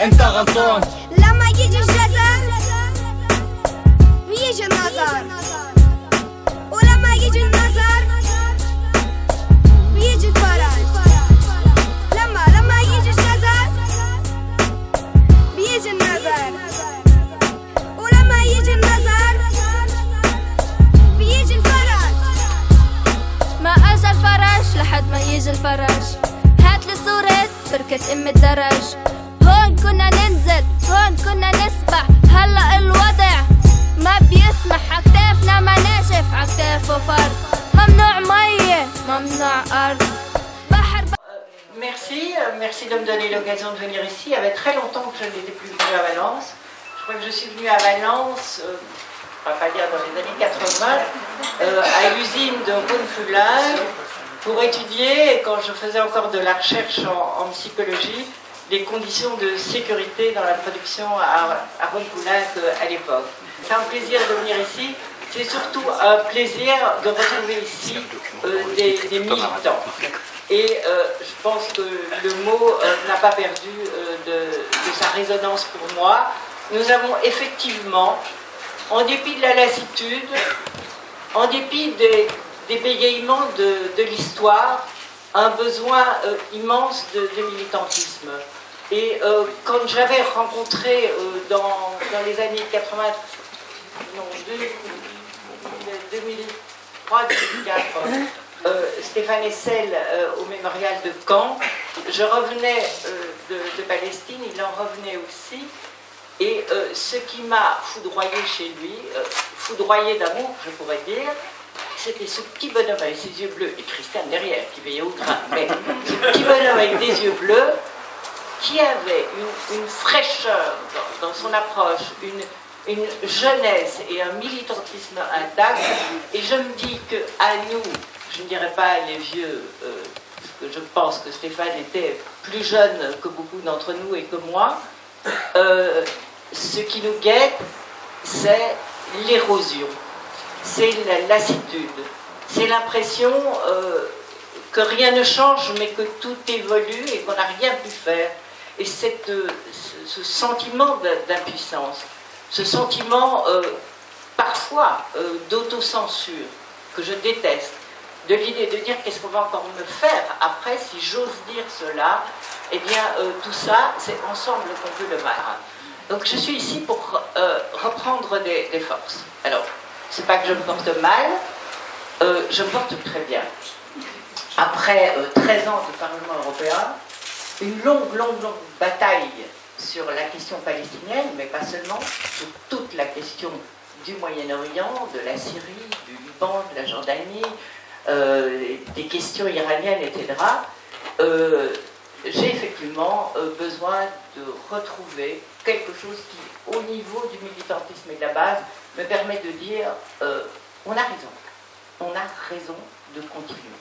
انت غلطان. لما يجي الجزر بيجي النظر، ولما يجي النظر بيجي الفرج. لما يجي الجزر بيجي النظر، ولما يجي النظر بيجي الفرج. ما اجى الفرج لحد ما يجي الفرج. هاتلي صورة بركة ام الدرج. هون كنا ننزل، هون كنا نسبح. هلا الوضع ما بيسمح. عكتافنا ما ناشف، عكتافه فرد. ممنوع مية، ممنوع أرض. بحر Merci de me donner l'occasion de venir ici. Il y avait très longtemps que je n'étais plus venue à Valence. Je crois que je suis venue à Valence, on va pas dire dans les années 80, à l'usine de Rhône-Fulin pour étudier, quand je faisais encore de la recherche en psychologie, les conditions de sécurité dans la production à Rhône-Fulin à l'époque. C'est un plaisir de venir ici. C'est surtout un plaisir de retrouver ici des militants. Et je pense que le mot n'a pas perdu de sa résonance pour moi. Nous avons effectivement, en dépit de la lassitude, en dépit des bégayements de l'histoire, un besoin immense de militantisme. Et quand j'avais rencontré dans les années 80, non, 2003-2004, Stéphane Hessel au mémorial de Caen, je revenais de Palestine, il en revenait aussi, et ce qui m'a foudroyé chez lui, foudroyé d'amour, je pourrais dire, c'était ce petit bonhomme avec ses yeux bleus, et Christiane derrière qui veillait au train, mais ce petit bonhomme avec des yeux bleus, qui avait une fraîcheur dans son approche, une jeunesse et un militantisme intact. Et je me dis qu'à nous, je ne dirais pas les vieux, parce que je pense que Stéphane était plus jeune que beaucoup d'entre nous et que moi, ce qui nous guette, c'est l'érosion, c'est la lassitude, c'est l'impression que rien ne change mais que tout évolue et qu'on n'a rien pu faire. Et ce sentiment d'impuissance, ce sentiment parfois d'autocensure que je déteste, de l'idée de dire qu'est-ce qu'on va encore me faire après si j'ose dire cela, eh bien tout ça c'est ensemble qu'on peut le vaincre. Donc je suis ici pour reprendre des forces. Alors, c'est pas que je me porte mal, je me porte très bien. Après 13 ans de Parlement européen, une longue bataille sur la question palestinienne, mais pas seulement, sur toute la question du Moyen-Orient, de la Syrie, du Liban, de la Jordanie, des questions iraniennes, etc. J'ai effectivement besoin de retrouver quelque chose qui, au niveau du militantisme et de la base, me permet de dire on a raison de continuer.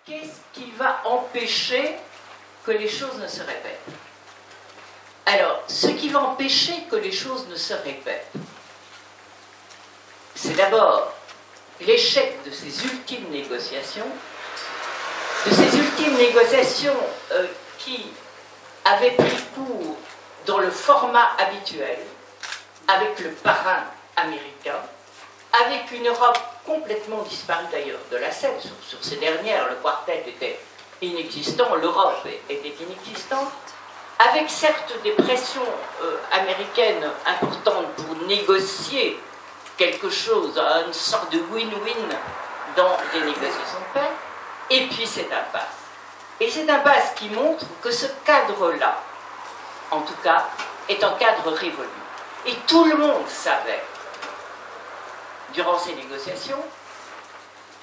Qu'est-ce qui va empêcher que les choses ne se répètent? Alors, ce qui va empêcher que les choses ne se répètent, c'est d'abord l'échec de ces ultimes négociations, qui avaient pris cours dans le format habituel, avec le parrain américain, avec une Europe complètement disparue d'ailleurs de la scène. Sur ces dernières, le quartet était inexistant, l'Europe était inexistante, avec certes des pressions américaines importantes pour négocier quelque chose, une sorte de win-win dans des négociations de paix, et puis cette impasse. Et cette impasse qui montre que ce cadre-là, en tout cas, est un cadre révolu. Et tout le monde savait, durant ces négociations,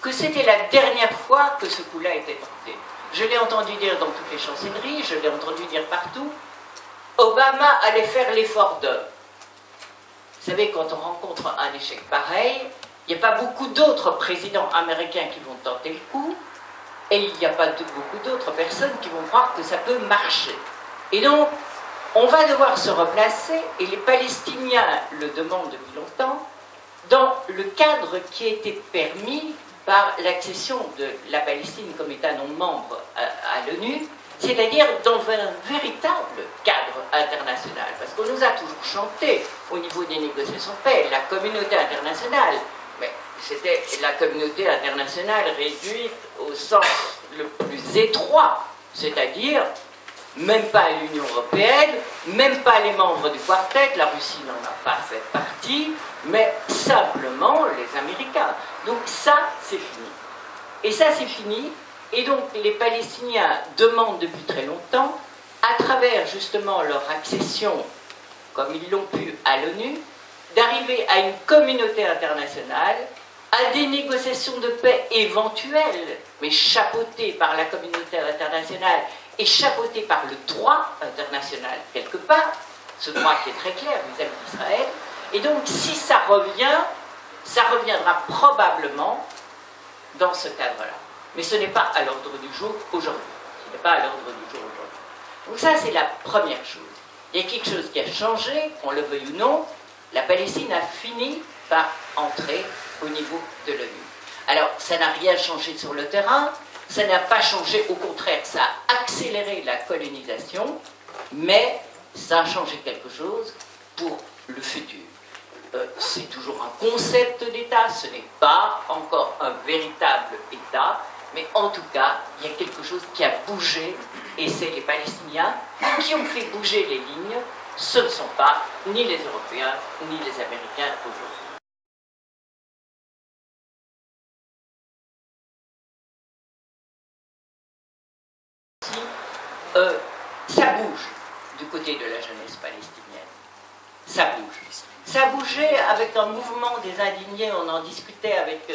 que c'était la dernière fois que ce coup-là était tenté. Je l'ai entendu dire dans toutes les chancelleries, je l'ai entendu dire partout, Obama allait faire l'effort de. Vous savez, quand on rencontre un échec pareil, il n'y a pas beaucoup d'autres présidents américains qui vont tenter le coup, et il n'y a pas beaucoup d'autres personnes qui vont croire que ça peut marcher. Et donc, on va devoir se replacer, et les Palestiniens le demandent depuis longtemps, dans le cadre qui a été permis par l'accession de la Palestine comme État non membre à l'ONU, c'est-à-dire dans un véritable cadre international, parce qu'on nous a toujours chanté au niveau des négociations de paix, la communauté internationale, mais c'était la communauté internationale réduite au sens le plus étroit, c'est-à-dire même pas l'Union européenne, même pas les membres du quartet, la Russie n'en a pas fait partie, mais simplement les Américains. Donc ça, c'est fini. Et ça, c'est fini. Et donc les Palestiniens demandent depuis très longtemps, à travers justement leur accession, comme ils l'ont pu à l'ONU, d'arriver à une communauté internationale, à des négociations de paix éventuelles, mais chapeautées par la communauté internationale et chapeautées par le droit international quelque part, ce droit qui est très clair vis-à-vis d'Israël. Et donc si ça revient, ça reviendra probablement dans ce cadre-là. Mais ce n'est pas à l'ordre du jour aujourd'hui. Ce n'est pas à l'ordre du jour aujourd'hui. Donc ça, c'est la première chose. Il y a quelque chose qui a changé, qu'on le veuille ou non. La Palestine a fini par entrer au niveau de l'ONU. Alors, ça n'a rien changé sur le terrain, ça n'a pas changé, au contraire, ça a accéléré la colonisation, mais ça a changé quelque chose pour le futur. C'est toujours un concept d'État, ce n'est pas encore un véritable État, mais en tout cas, il y a quelque chose qui a bougé, et c'est les Palestiniens qui ont fait bouger les lignes. Ce ne sont pas ni les Européens, ni les Américains aujourd'hui. Ça bouge du côté de la jeunesse palestinienne. Ça bouge. Ça a bougé avec un mouvement des indignés, on en discutait avec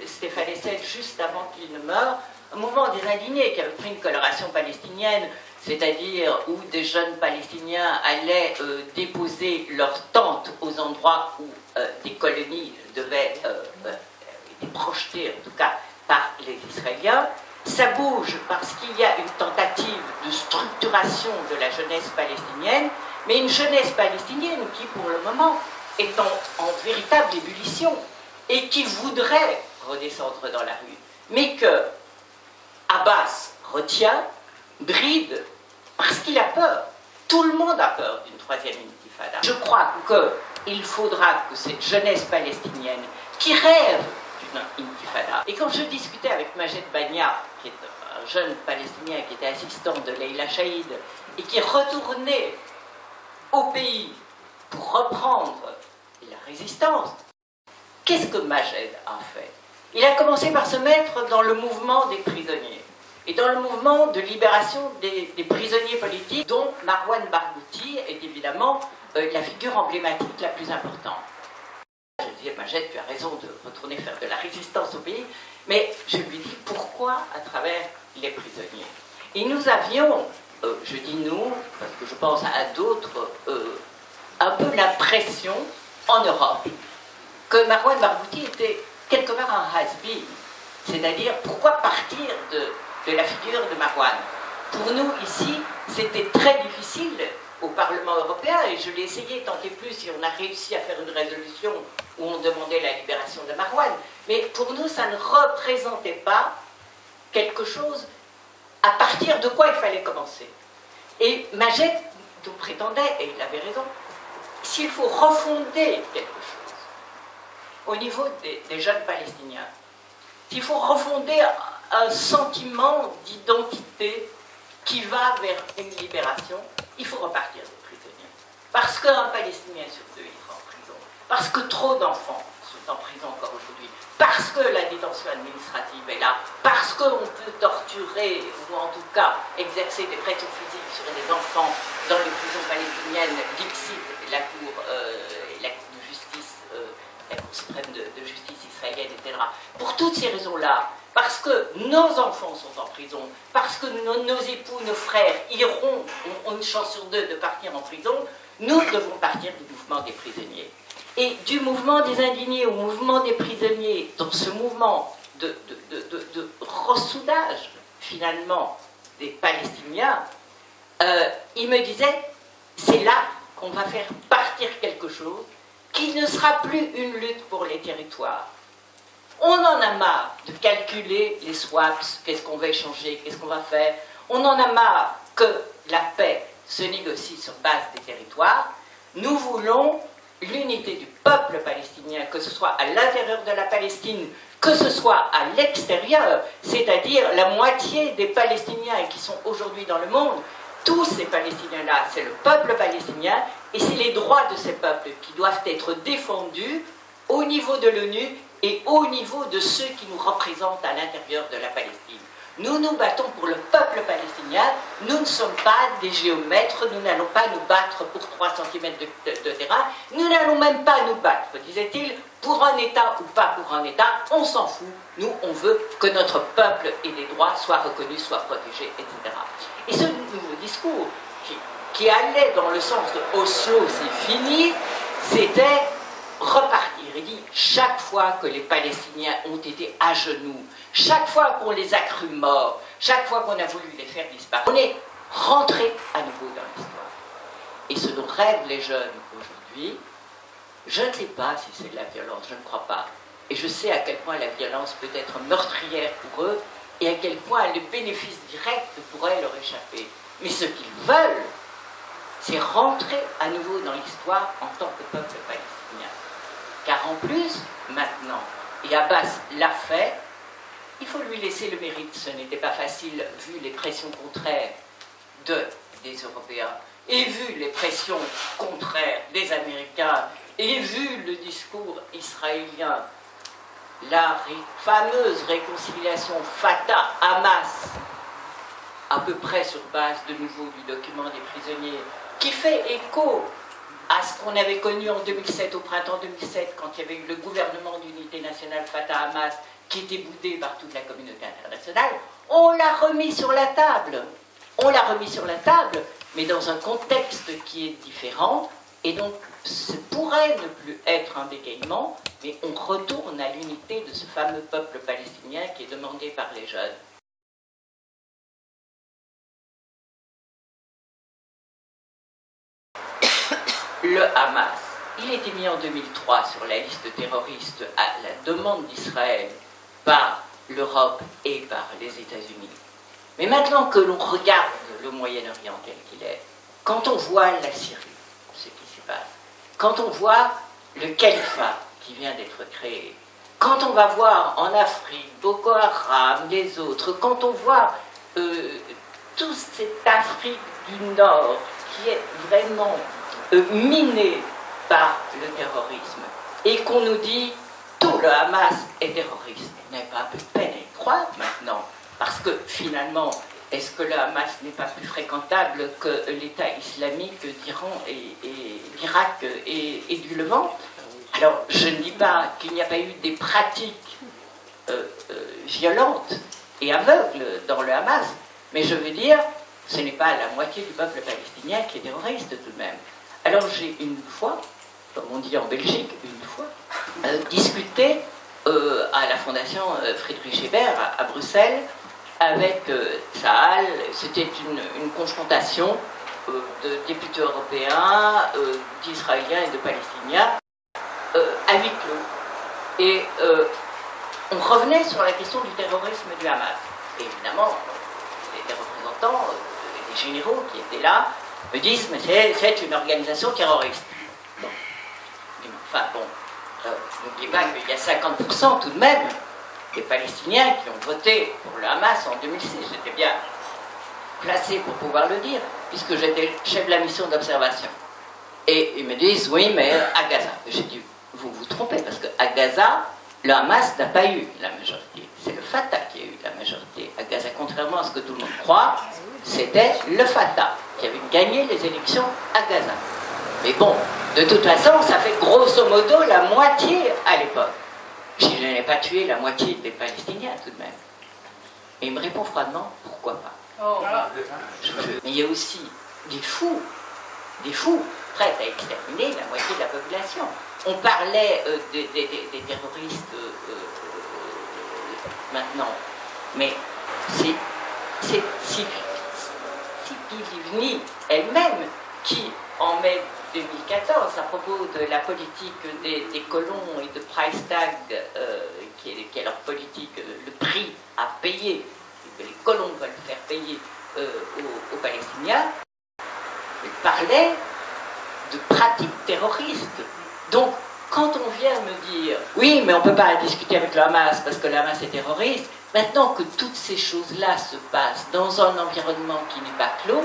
Stéphane Hessel juste avant qu'il ne meure, un mouvement des indignés qui avait pris une coloration palestinienne, c'est-à-dire où des jeunes Palestiniens allaient déposer leurs tentes aux endroits où des colonies devaient être projetées, en tout cas par les Israéliens. Ça bouge parce qu'il y a une tentative de structuration de la jeunesse palestinienne, mais une jeunesse palestinienne qui, pour le moment, est en véritable ébullition et qui voudrait redescendre dans la rue, mais que Abbas retient, bride, parce qu'il a peur. Tout le monde a peur d'une troisième intifada. Je crois qu'il faudra que cette jeunesse palestinienne qui rêve d'une intifada, et quand je discutais avec Majed Bania, qui est un jeune palestinien qui était assistant de Leila Chaïd, et qui retournait au pays pour reprendre la résistance, qu'est-ce que Majed a fait? Il a commencé par se mettre dans le mouvement des prisonniers, et dans le mouvement de libération des prisonniers politiques, dont Marwan Barghouti est évidemment la figure emblématique la plus importante. Je disais, Majed, tu as raison de retourner faire de la résistance au pays, mais je lui dis pourquoi à travers les prisonniers. Et nous avions, je dis nous, parce que je pense à d'autres, un peu l'impression en Europe que Marwan Barghouti était quelque part un has-been. C'est-à-dire, pourquoi partir de la figure de Marwan? Pour nous, ici, c'était très difficile au Parlement européen, et je l'ai essayé tant et plus si on a réussi à faire une résolution où on demandait la libération de Marwan. Mais pour nous, ça ne représentait pas quelque chose à partir de quoi il fallait commencer. Et Majed nous prétendait, et il avait raison, s'il faut refonder quelque chose au niveau des jeunes Palestiniens, s'il faut refonder un sentiment d'identité qui va vers une libération, il faut repartir des prisonniers. Parce qu'un Palestinien sur deux est en prison. Parce que trop d'enfants sont en prison encore aujourd'hui. Parce que la détention administrative est là. Parce qu'on peut torturer, ou en tout cas exercer des pressions physiques sur des enfants dans les prisons palestiniennes, l'ICSID, la Cour de justice, la Cour suprême de justice israélienne, etc. Pour toutes ces raisons-là, parce que nos enfants sont en prison, parce que nos époux, nos frères ont une chance sur deux de partir en prison, nous devons partir du mouvement des prisonniers. Et du mouvement des indignés au mouvement des prisonniers, dans ce mouvement de ressoudage, finalement, des Palestiniens, il me disait, c'est là qu'on va faire partir quelque chose qui ne sera plus une lutte pour les territoires. On en a marre de calculer les swaps, qu'est-ce qu'on va échanger, qu'est-ce qu'on va faire. On en a marre que la paix se négocie sur base des territoires. Nous voulons l'unité du peuple palestinien, que ce soit à l'intérieur de la Palestine, que ce soit à l'extérieur, c'est-à-dire la moitié des Palestiniens qui sont aujourd'hui dans le monde. Tous ces Palestiniens-là, c'est le peuple palestinien, et c'est les droits de ces peuples qui doivent être défendus au niveau de l'ONU et au niveau de ceux qui nous représentent à l'intérieur de la Palestine. Nous nous battons pour le peuple palestinien, nous ne sommes pas des géomètres, nous n'allons pas nous battre pour 3 cm de terrain, nous n'allons même pas nous battre, disait-il, pour un État ou pas pour un État, on s'en fout, nous on veut que notre peuple et des droits soient reconnus, soient protégés, etc. Et ce nouveau discours qui allait dans le sens de Oslo, c'est fini, c'était repartir. Il dit, chaque fois que les Palestiniens ont été à genoux, chaque fois qu'on les a crus morts, chaque fois qu'on a voulu les faire disparaître, on est rentré à nouveau dans l'histoire. Et ce dont rêvent les jeunes aujourd'hui, je ne sais pas si c'est de la violence, je ne crois pas. Et je sais à quel point la violence peut être meurtrière pour eux et à quel point les bénéfices directs pourraient leur échapper. Mais ce qu'ils veulent, c'est rentrer à nouveau dans l'histoire en tant que peuple palestinien. Car en plus, maintenant, et Abbas l'a fait, il faut lui laisser le mérite. Ce n'était pas facile, vu les pressions contraires des Européens, et vu les pressions contraires des Américains, et vu le discours israélien, la fameuse réconciliation Fatah-Hamas, à peu près sur base de nouveau du document des prisonniers, qui fait écho à ce qu'on avait connu en 2007, au printemps 2007, quand il y avait eu le gouvernement d'unité nationale Fatah-Hamas, qui était boudé par toute la communauté internationale, on l'a remis sur la table. On l'a remis sur la table, mais dans un contexte qui est différent, et donc ce pourrait ne plus être un bégaiement, mais on retourne à l'unité de ce fameux peuple palestinien qui est demandé par les jeunes. Le Hamas, il était mis en 2003 sur la liste terroriste à la demande d'Israël par l'Europe et par les États-Unis. Mais maintenant que l'on regarde le Moyen-Orient tel qu'il est, quand on voit la Syrie, ce qui s'y passe, quand on voit le califat qui vient d'être créé, quand on va voir en Afrique Boko Haram, les autres, quand on voit toute cette Afrique du Nord qui est vraiment minée par le terrorisme, et qu'on nous dit tout le Hamas est terroriste, on n'a pas un peu de peine à y croire maintenant, parce que finalement, est-ce que le Hamas n'est pas plus fréquentable que l'État islamique d'Iran et d'Irak et du Levant? Alors, je ne dis pas qu'il n'y a pas eu des pratiques violentes et aveugles dans le Hamas, mais je veux dire, ce n'est pas la moitié du peuple palestinien qui est terroriste tout de même. Alors j'ai une fois, comme on dit en Belgique, une fois, discuté à la fondation Friedrich Ebert à Bruxelles avec Tsahal. C'était une confrontation de députés européens, d'Israéliens et de Palestiniens à huis clos. Et on revenait sur la question du terrorisme du Hamas. Et évidemment, les représentants, les généraux qui étaient là, me disent, mais c'est une organisation terroriste. Bon. Enfin bon, n'oubliez pas qu'il y a 50% tout de même des Palestiniens qui ont voté pour le Hamas en 2006. J'étais bien placé pour pouvoir le dire, puisque j'étais chef de la mission d'observation. Et ils me disent, oui, mais à Gaza. J'ai dit, vous vous trompez, parce qu'à Gaza, le Hamas n'a pas eu la majorité. C'est le Fatah qui a eu la majorité. À Gaza, contrairement à ce que tout le monde croit, c'était le Fatah qui avait gagné les élections à Gaza. Mais bon, de toute façon, ça fait grosso modo la moitié à l'époque. Je n'ai pas tué la moitié des Palestiniens tout de même. Et il me répond froidement, pourquoi pas? Mais il y a aussi des fous prêts à exterminer la moitié de la population. On parlait des terroristes maintenant, mais c'est Tzipi Livni elle-même qui, en mai 2014, à propos de la politique des colons et de price tag, qui est leur politique, le prix à payer, que les colons veulent faire payer aux Palestiniens, parlait de pratiques terroristes. Donc, quand on vient me dire « Oui, mais on ne peut pas discuter avec le Hamas parce que le Hamas est terroriste », maintenant que toutes ces choses-là se passent dans un environnement qui n'est pas clos,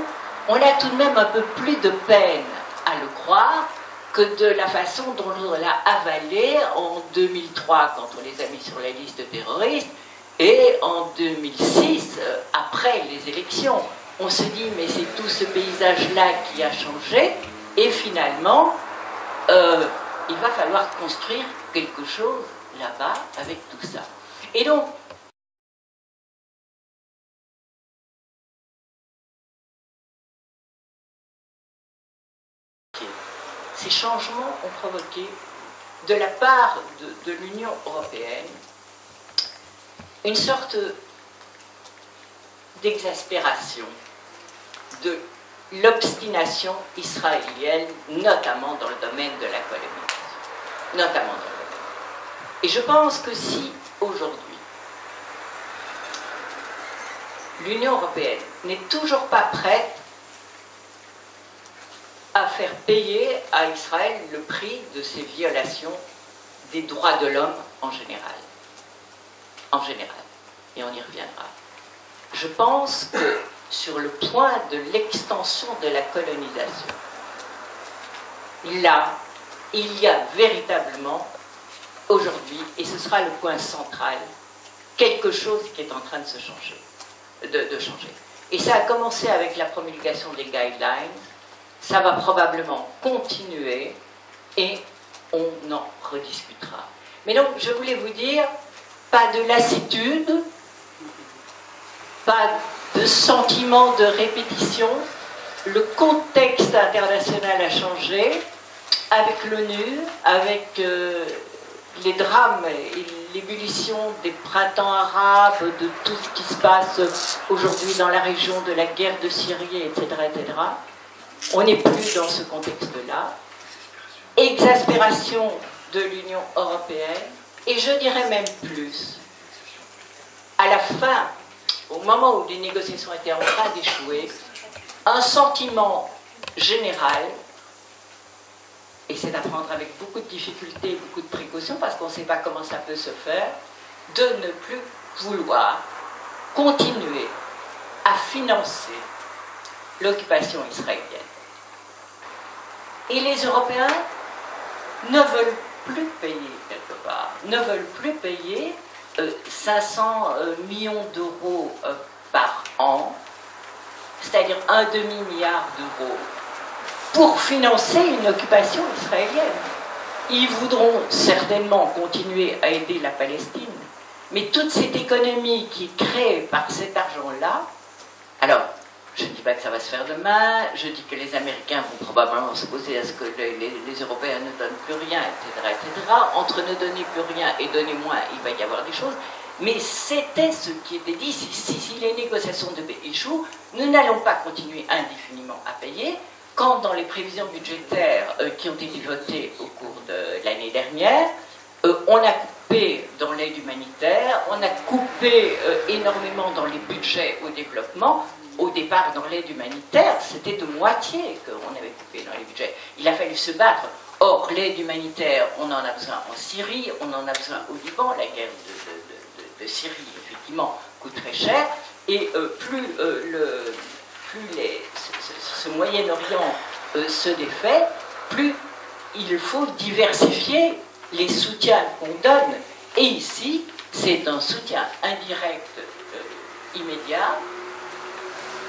on a tout de même un peu plus de peine à le croire que de la façon dont on l'a avalé en 2003 quand on les a mis sur la liste terroriste et en 2006 après les élections. On se dit mais c'est tout ce paysage-là qui a changé et finalement il va falloir construire quelque chose là-bas avec tout ça. Et donc ces changements ont provoqué de la part de l'Union européenne une sorte d'exaspération de l'obstination israélienne, notamment dans le domaine de la colonisation. Notamment dans le domaine. Et je pense que si aujourd'hui l'Union européenne n'est toujours pas prête à faire payer à Israël le prix de ces violations des droits de l'homme en général. En général. Et on y reviendra. Je pense que sur le point de l'extension de la colonisation, là, il y a véritablement, aujourd'hui, et ce sera le point central, quelque chose qui est en train de se changer, de changer. Et ça a commencé avec la promulgation des guidelines, ça va probablement continuer et on en rediscutera. Mais donc, je voulais vous dire, pas de lassitude, pas de sentiment de répétition. Le contexte international a changé avec l'ONU, avec les drames et l'ébullition des printemps arabes, de tout ce qui se passe aujourd'hui dans la région, de la guerre de Syrie, etc., etc. On n'est plus dans ce contexte-là. Exaspération de l'Union européenne, et je dirais même plus. À la fin, au moment où les négociations étaient en train d'échouer, un sentiment général, et c'est à prendre avec beaucoup de difficultés et beaucoup de précautions, parce qu'on ne sait pas comment ça peut se faire, de ne plus vouloir continuer à financer l'occupation israélienne. Et les Européens ne veulent plus payer quelque part, ne veulent plus payer 500 millions d'euros par an, c'est-à-dire un demi-milliard d'euros, pour financer une occupation israélienne. Ils voudront certainement continuer à aider la Palestine, mais toute cette économie qui est créée par cet argent-là, alors, je ne dis pas que ça va se faire demain, je dis que les Américains vont probablement s'opposer à ce que les Européens ne donnent plus rien, etc., etc. Entre ne donner plus rien et donner moins, il va y avoir des choses. Mais c'était ce qui était dit, si les négociations de paix échouent, nous n'allons pas continuer indéfiniment à payer, quand dans les prévisions budgétaires qui ont été votées au cours de l'année dernière, on a coupé dans l'aide humanitaire, on a coupé énormément dans les budgets au développement. Au départ, dans l'aide humanitaire, c'était de moitié qu'on avait coupé dans les budgets. Il a fallu se battre. Or, l'aide humanitaire, on en a besoin en Syrie, on en a besoin au Liban. La guerre de Syrie, effectivement, coûte très cher. Et plus ce Moyen-Orient se défait, plus il faut diversifier les soutiens qu'on donne. Et ici, c'est un soutien indirect immédiat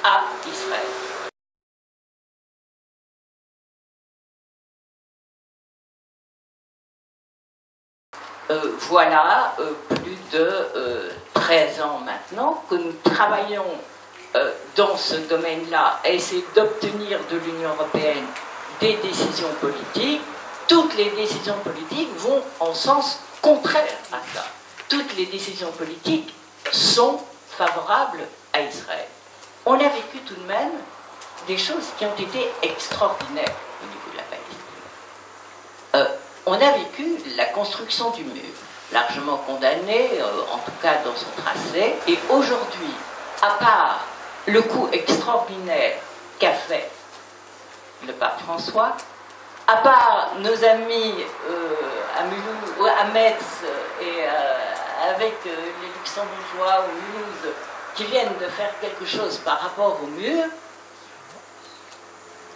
à Israël. Voilà plus de 13 ans maintenant que nous travaillons dans ce domaine-là à essayer d'obtenir de l'Union européenne des décisions politiques. Toutes les décisions politiques vont en sens contraire à ça. Toutes les décisions politiques sont favorables à Israël. On a vécu tout de même des choses qui ont été extraordinaires au niveau de la Palestine. On a vécu la construction du mur, largement condamné, en tout cas dans son tracé, et aujourd'hui, à part le coup extraordinaire qu'a fait le pape François, à part nos amis à Metz et avec les Luxembourgeois ou Mulhouse qui viennent de faire quelque chose par rapport au mur,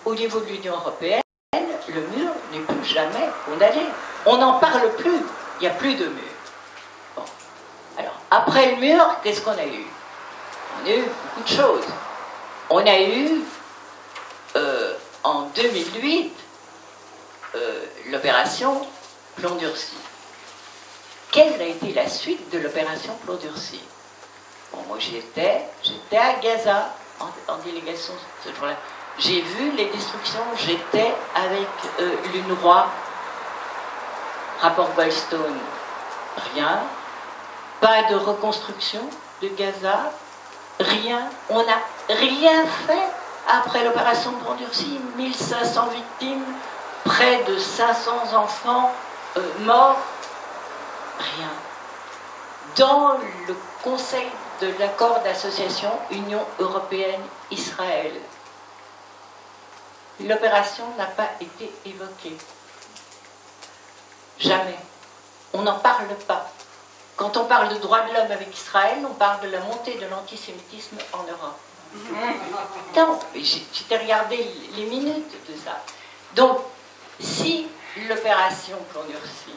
au niveau de l'Union européenne, le mur n'est plus jamais condamné. On n'en parle plus, il n'y a plus de mur. Bon. Alors, après le mur, qu'est-ce qu'on a eu? On a eu beaucoup de choses. On a eu, en 2008, l'opération Plomb Durci. Quelle a été la suite de l'opération Plomb Durci? Bon, moi j'étais à Gaza en délégation ce jour-là. J'ai vu les destructions, j'étais avec l'UNRWA, rapport Goldstone, rien, pas de reconstruction de Gaza, rien, on n'a rien fait après l'opération Plomb Durci, 1500 victimes, près de 500 enfants morts, rien. Dans le Conseil de l'accord d'association Union européenne-Israël, l'opération n'a pas été évoquée. Jamais. On n'en parle pas. Quand on parle de droits de l'homme avec Israël, on parle de la montée de l'antisémitisme en Europe. Non, j'étais regardé les minutes de ça. Donc, si l'opération Plomb Durci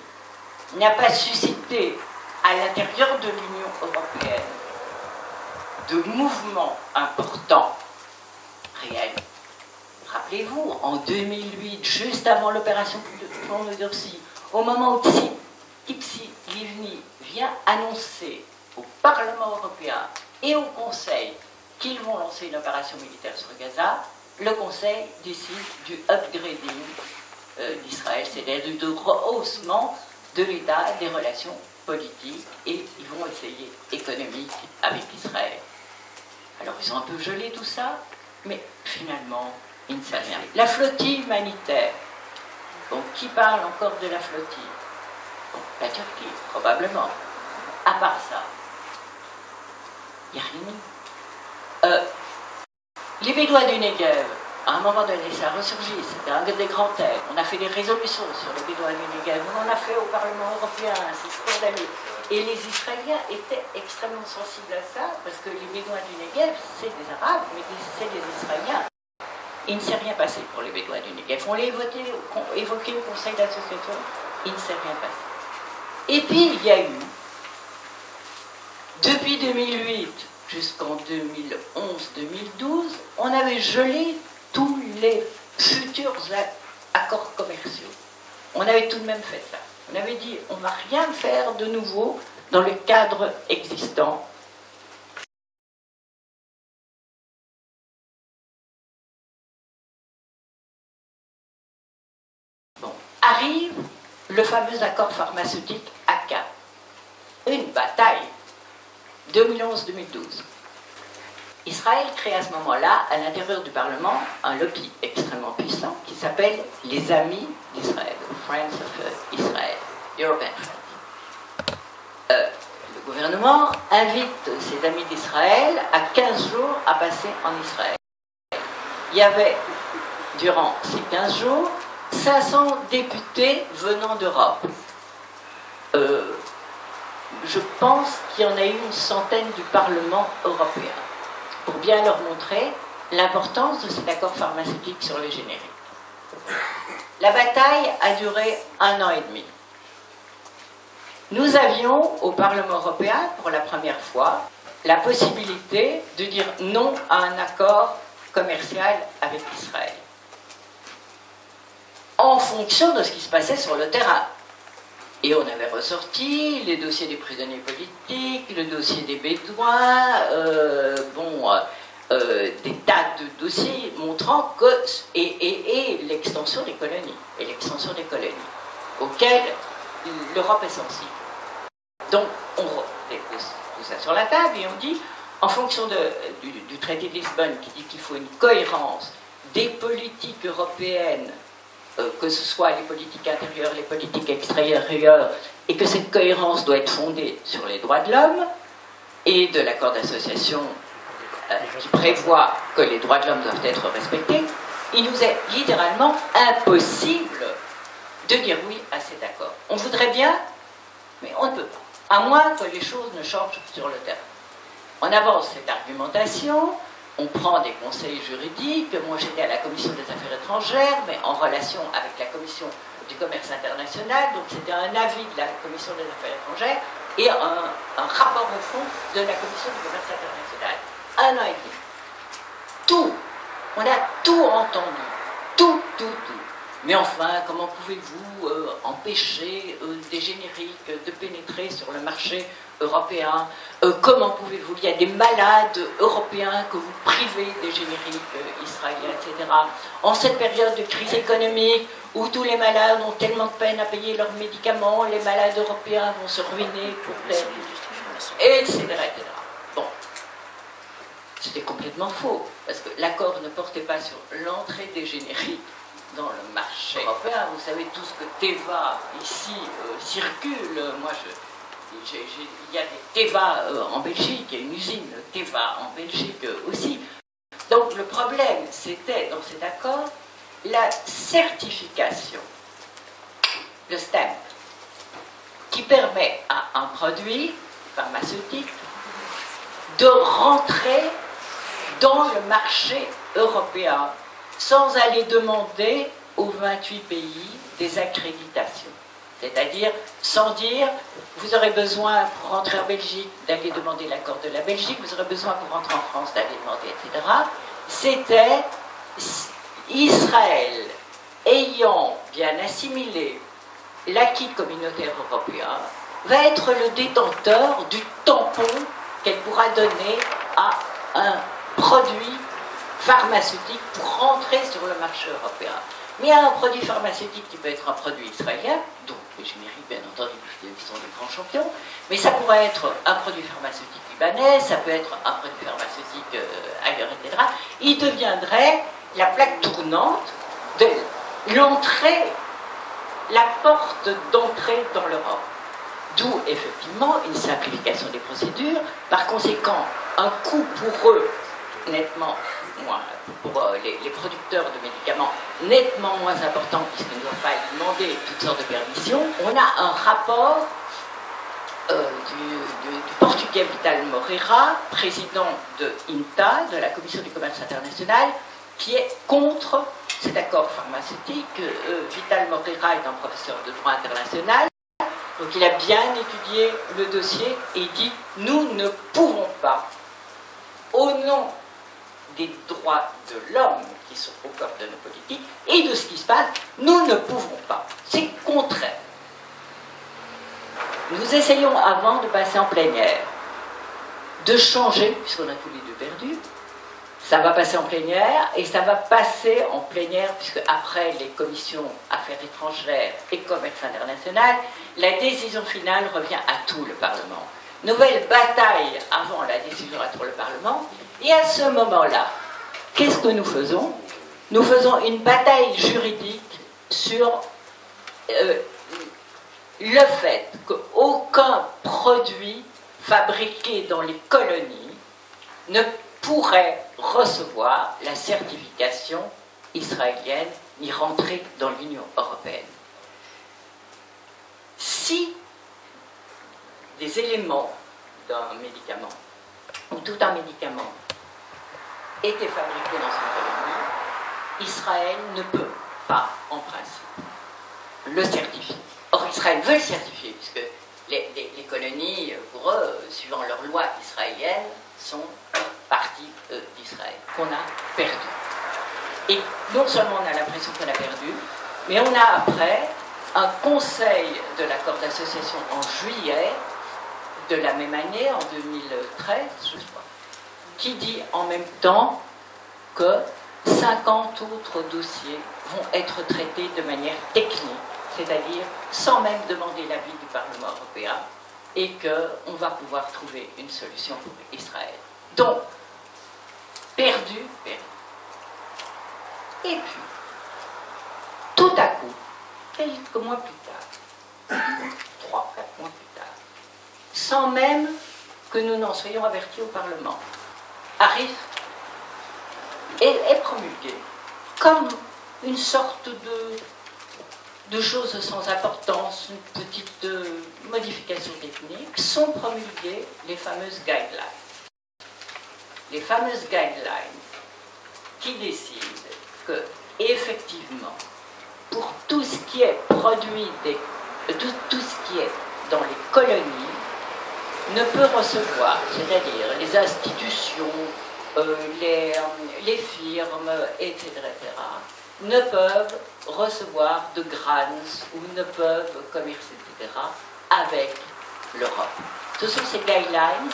n'a pas suscité à l'intérieur de l'Union européenne de mouvements importants, réels, rappelez-vous, en 2008, juste avant l'opération Plomb Durci, au moment où Tzipi Livni vient annoncer au Parlement européen et au Conseil qu'ils vont lancer une opération militaire sur Gaza, le Conseil décide du upgrading d'Israël, c'est-à-dire du rehaussement de l'état des relations politiques, et ils vont essayer économique avec Israël. Alors ils ont un peu gelé tout ça, mais finalement, il ne sait rien. La flottille humanitaire. Bon, qui parle encore de la flottille? Bon, la Turquie, probablement. À part ça, il n'y a rien. Les Bédouins du Negev, à un moment donné, ça a ressurgi, c'était un des grands thèmes. On a fait des résolutions sur les Bédouins du Negev, on en a fait au Parlement européen, c'est scandaleux. Et les Israéliens étaient extrêmement sensibles à ça, parce que les Bédouins du Negev, c'est des Arabes, mais c'est des Israéliens. Il ne s'est rien passé pour les Bédouins du Negev. On l'a évoqué au Conseil d'association, il ne s'est rien passé. Et puis, il y a eu, depuis 2008 jusqu'en 2011-2012, on avait gelé tous les futurs accords commerciaux. On avait tout de même fait ça. On avait dit, on ne va rien faire de nouveau dans le cadre existant. Bon, arrive le fameux accord pharmaceutique ACA. Une bataille. 2011-2012. Israël crée à ce moment-là, à l'intérieur du Parlement, un lobby extrêmement puissant qui s'appelle les Amis d'Israël, Friends of Israel, European Friends. Le gouvernement invite ses amis d'Israël à 15 jours à passer en Israël. Il y avait, durant ces 15 jours, 500 députés venant d'Europe. Je pense qu'il y en a eu une centaine du Parlement européen, pour bien leur montrer l'importance de cet accord pharmaceutique sur les génériques. La bataille a duré 1 an et demi. Nous avions au Parlement européen, pour la première fois, la possibilité de dire non à un accord commercial avec Israël, en fonction de ce qui se passait sur le terrain. Et on avait ressorti les dossiers des prisonniers politiques, le dossier des Bédouins, des tas de dossiers montrant que... Et l'extension des colonies, auxquelles l'Europe est sensible. Donc, on met tout ça sur la table et on dit, en fonction du traité de Lisbonne qui dit qu'il faut une cohérence des politiques européennes, que ce soit les politiques intérieures, les politiques extérieures, et que cette cohérence doit être fondée sur les droits de l'homme et de l'accord d'association qui prévoit que les droits de l'homme doivent être respectés, il nous est littéralement impossible de dire oui à cet accord. On voudrait bien, mais on ne peut pas, à moins que les choses ne changent sur le terrain. On avance cette argumentation, on prend des conseils juridiques. Moi, j'étais à la Commission des Affaires étrangères, mais en relation avec la Commission du commerce international, donc c'était un avis de la Commission des Affaires étrangères et un rapport au fond de la Commission du commerce international. 1 an et demi. Tout. On a tout entendu. Tout. Mais enfin, comment pouvez-vous empêcher des génériques de pénétrer sur le marché européen? Comment pouvez-vous? Il y a des malades européens que vous privez des génériques israéliens, etc. En cette période de crise économique, où tous les malades ont tellement de peine à payer leurs médicaments, les malades européens vont se ruiner pour etc. Bon. C'était complètement faux, parce que l'accord ne portait pas sur l'entrée des génériques dans le marché européen. Vous savez tout ce que Teva ici circule. Moi, il y a des Teva en Belgique, il y a une usine Teva en Belgique aussi. Donc le problème, c'était dans cet accord la certification, le stamp, qui permet à un produit pharmaceutique de rentrer dans le marché européen sans aller demander aux 28 pays des accréditations. C'est-à-dire sans dire, vous aurez besoin pour rentrer en Belgique d'aller demander l'accord de la Belgique, vous aurez besoin pour rentrer en France d'aller demander, etc. C'était Israël ayant bien assimilé l'acquis communautaire européen, va être le détenteur du tampon qu'elle pourra donner à un produit pharmaceutique pour rentrer sur le marché européen. Mais il y a un produit pharmaceutique qui peut être un produit israélien, donc les génériques, bien entendu, qui sont des grands champions, mais ça pourrait être un produit pharmaceutique libanais, ça peut être un produit pharmaceutique ailleurs, etc. Il deviendrait la plaque tournante de l'entrée, la porte d'entrée dans l'Europe. D'où, effectivement, une simplification des procédures. Par conséquent, un coût pour eux nettement moins, pour les producteurs de médicaments, nettement moins important, puisqu'ils ne doivent pas demander toutes sortes de permissions. On a un rapport du Portugais Vital Moreira, président de INTA, de la Commission du commerce international, qui est contre cet accord pharmaceutique. Vital Moreira est un professeur de droit international, donc il a bien étudié le dossier et il dit « Nous ne pouvons pas, au nom des droits de l'homme qui sont au cœur de nos politiques et de ce qui se passe, nous ne pouvons pas. C'est contraire. » Nous essayons, avant de passer en plénière, de changer, puisqu'on a tous les deux perdu. Ça va passer en plénière, et ça va passer en plénière, puisque après les commissions Affaires étrangères et Commerce international, la décision finale revient à tout le Parlement. Nouvelle bataille avant la décision à tout le Parlement, et à ce moment-là, qu'est-ce que nous faisons? Nous faisons une bataille juridique sur le fait qu'aucun produit fabriqué dans les colonies ne pourrait recevoir la certification israélienne ni rentrer dans l'Union européenne. Si des éléments d'un médicament ou tout un médicament était fabriqué dans une colonie, Israël ne peut pas, en principe, le certifier. Or, Israël veut le certifier, puisque les colonies, pour eux, suivant leurs lois israéliennes, sont partie d'Israël, qu'on a perdu. Et non seulement on a l'impression qu'on a perdu, mais on a après un conseil de l'accord d'association en juillet de la même année, en 2013, je crois, qui dit en même temps que 50 autres dossiers vont être traités de manière technique, c'est-à-dire sans même demander l'avis du Parlement européen, et qu'on va pouvoir trouver une solution pour Israël. Donc, perdu. Et puis, tout à coup, quelques mois plus tard, 3-4 mois plus tard, sans même que nous n'en soyons avertis au Parlement, arrive et est promulguée comme une sorte de choses sans importance, une petite modification technique, sont promulguées les fameuses guidelines. Les fameuses guidelines qui décident que, effectivement, pour tout ce qui est produit, tout ce qui est dans les colonies, ne peut recevoir, c'est-à-dire les institutions, les firmes, etc., ne peuvent recevoir de grants ou ne peuvent commercer, etc., avec l'Europe. Ce sont ces guidelines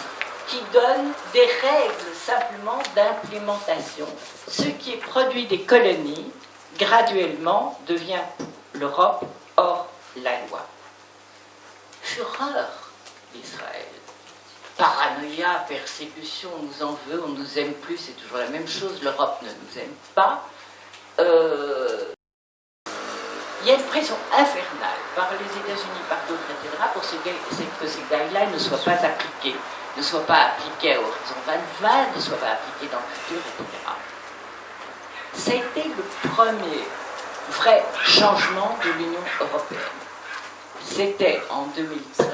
qui donnent des règles simplement d'implémentation. Ce qui est produit des colonies, graduellement, devient pour l'Europe hors la loi. Fureur d'Israël. Paranoïa, persécution, on nous en veut, on nous aime plus, c'est toujours la même chose, l'Europe ne nous aime pas. Il y a une pression infernale par les États-Unis, par d'autres, etc., pour que ces guidelines ne soient pas appliquées, ne soient pas appliquées à Horizon 2020, ne soient pas appliquées dans le futur, etc. Ça a été le premier vrai changement de l'Union européenne. C'était en 2013,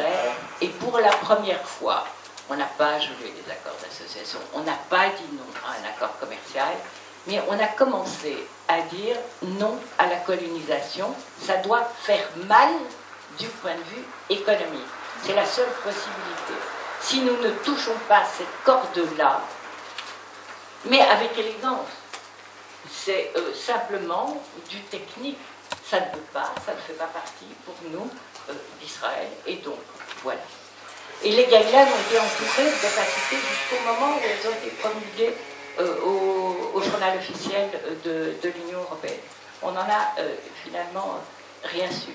et pour la première fois, on n'a pas gelé les accords d'association, on n'a pas dit non à un accord commercial, mais on a commencé à dire non à la colonisation. Ça doit faire mal du point de vue économique. C'est la seule possibilité. Si nous ne touchons pas cette corde-là, mais avec élégance, c'est simplement du technique. Ça ne peut pas, ça ne fait pas partie pour nous d'Israël. Et donc, voilà. Et les guidelines ont été entourées de capacité jusqu'au moment où elles ont été promulguées au journal officiel de l'Union européenne. On n'en a finalement rien su.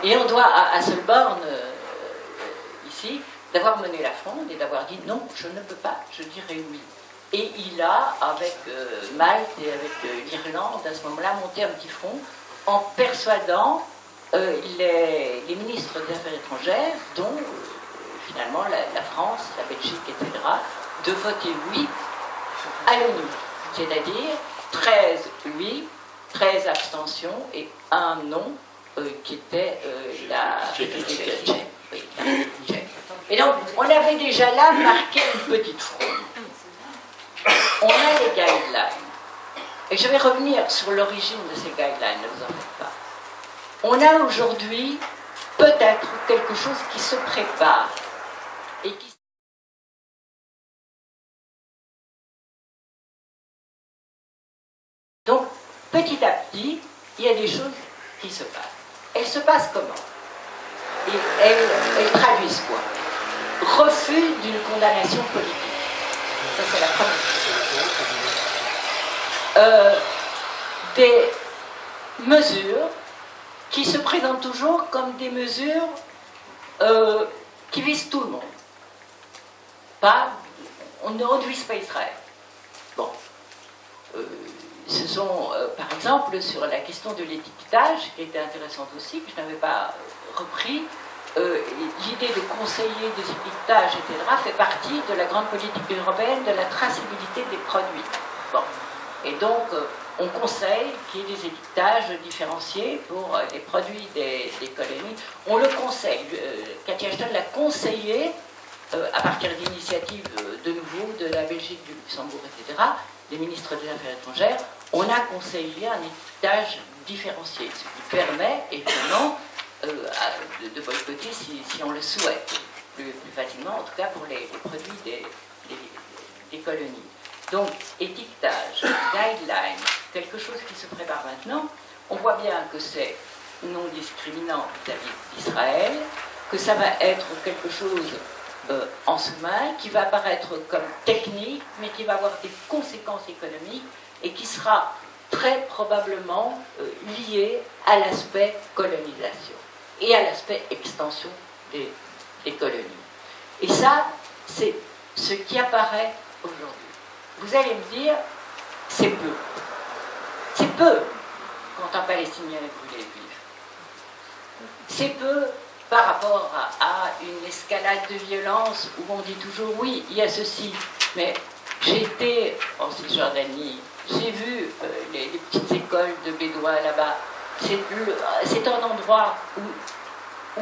Et on doit à Solborn, ici, d'avoir mené la fronde et d'avoir dit non, je ne peux pas, je dirais oui. Et il a, avec Malte et avec l'Irlande, à ce moment-là, monté un petit front en persuadant les ministres des Affaires étrangères, dont finalement la France, la Belgique, etc., de voter oui à l'ONU. C'est-à-dire 13 oui, 13 abstentions et un non, qui était la République tchèque. Oui, la République tchèque. Et donc, on avait déjà là marqué une petite fronde. On a les guidelines. Et je vais revenir sur l'origine de ces guidelines, ne vous en faites pas. On a aujourd'hui peut-être quelque chose qui se prépare et qui... Donc, petit à petit, il y a des choses qui se passent. Elles se passent comment? Et elles traduisent quoi? Refus d'une condamnation politique. Ça, c'est la première chose. Des mesures qui se présentent toujours comme des mesures qui visent tout le monde. On ne vise pas Israël. Bon. Ce sont, par exemple, sur la question de l'étiquetage, qui était intéressante aussi, que je n'avais pas repris, l'idée de conseiller des étiquetages, etc., fait partie de la grande politique européenne de la traçabilité des produits. Bon. Et donc, on conseille qu'il y ait des étiquetages différenciés pour les produits des colonies. On le conseille. Cathy Ashton l'a conseillé à partir d'initiatives de nouveau de la Belgique, du Luxembourg, etc., les ministres des Affaires étrangères. On a conseillé un étiquetage différencié, ce qui permet, évidemment, de boycotter si on le souhaite, plus facilement, en tout cas pour les produits des colonies. Donc, étiquetage, guideline, quelque chose qui se prépare maintenant. On voit bien que c'est non discriminant vis-à-vis d'Israël, que ça va être quelque chose en sous-main, qui va apparaître comme technique, mais qui va avoir des conséquences économiques et qui sera très probablement lié à l'aspect colonisation et à l'aspect extension des colonies. Et ça, c'est ce qui apparaît aujourd'hui. Vous allez me dire, c'est peu. C'est peu quand un Palestinien est brûlé vif. C'est peu par rapport à une escalade de violence où on dit toujours oui, il y a ceci, mais j'ai été en Cisjordanie, j'ai vu les petites écoles de Bédouins là-bas. C'est un endroit où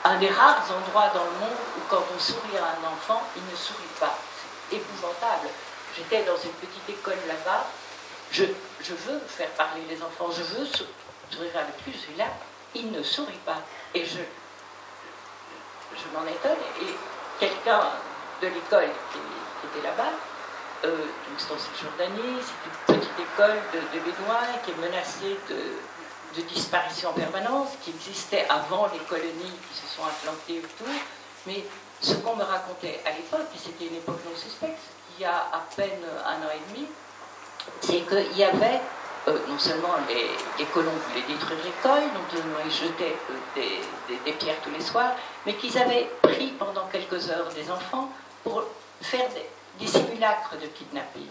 un des rares endroits dans le monde où quand on sourit à un enfant, il ne sourit pas. C'est épouvantable. J'étais dans une petite école là-bas. Je veux faire parler les enfants, je veux sourire avec lui. Celui-là, il ne sourit pas. Et je m'en étonne. Et quelqu'un de l'école qui était là-bas, donc c'est en Cisjordanie, c'est une petite école de Bédouins qui est menacée de disparition en permanence, qui existait avant les colonies qui se sont implantées autour. Mais ce qu'on me racontait à l'époque, et c'était une époque non suspecte, il y a à peine 1 an et demi, c'est qu'il y avait non seulement les colons voulaient détruire l'école, non seulement ils jetaient des pierres tous les soirs, mais qu'ils avaient pris pendant quelques heures des enfants pour faire des simulacres de kidnapping.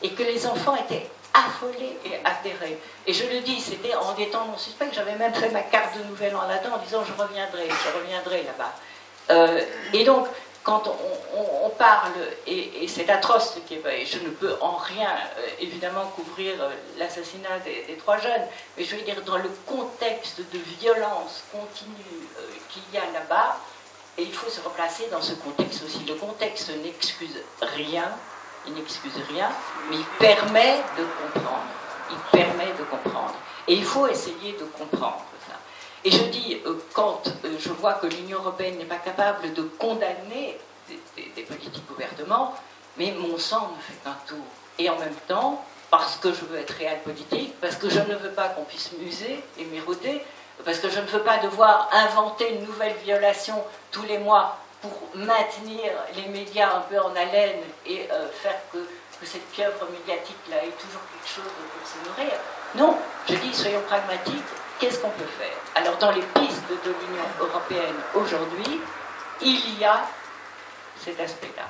Et que les enfants étaient affolés et atterrés. Et je le dis, c'était en des temps non suspects, j'avais même fait ma carte de nouvel an là-dedans en disant je reviendrai là-bas. Et donc, quand on parle, et c'est atroce ce qui est fait, je ne peux en rien, évidemment, couvrir l'assassinat des 3 jeunes, mais je veux dire, dans le contexte de violence continue qu'il y a là-bas, et il faut se replacer dans ce contexte aussi. Le contexte n'excuse rien, il n'excuse rien, mais il permet de comprendre. Il permet de comprendre. Et il faut essayer de comprendre ça. Et je dis, quand je vois que l'Union européenne n'est pas capable de condamner des politiques ouvertement, mais mon sang ne fait qu'un tour. Et en même temps, parce que je veux être réel politique, parce que je ne veux pas qu'on puisse muser et méroder, parce que je ne veux pas devoir inventer une nouvelle violation tous les mois pour maintenir les médias un peu en haleine et faire que cette pieuvre médiatique-là ait toujours quelque chose pour se nourrir. Non, je dis, soyons pragmatiques, qu'est-ce qu'on peut faire? Alors, dans les pistes de l'Union européenne aujourd'hui, il y a cet aspect-là.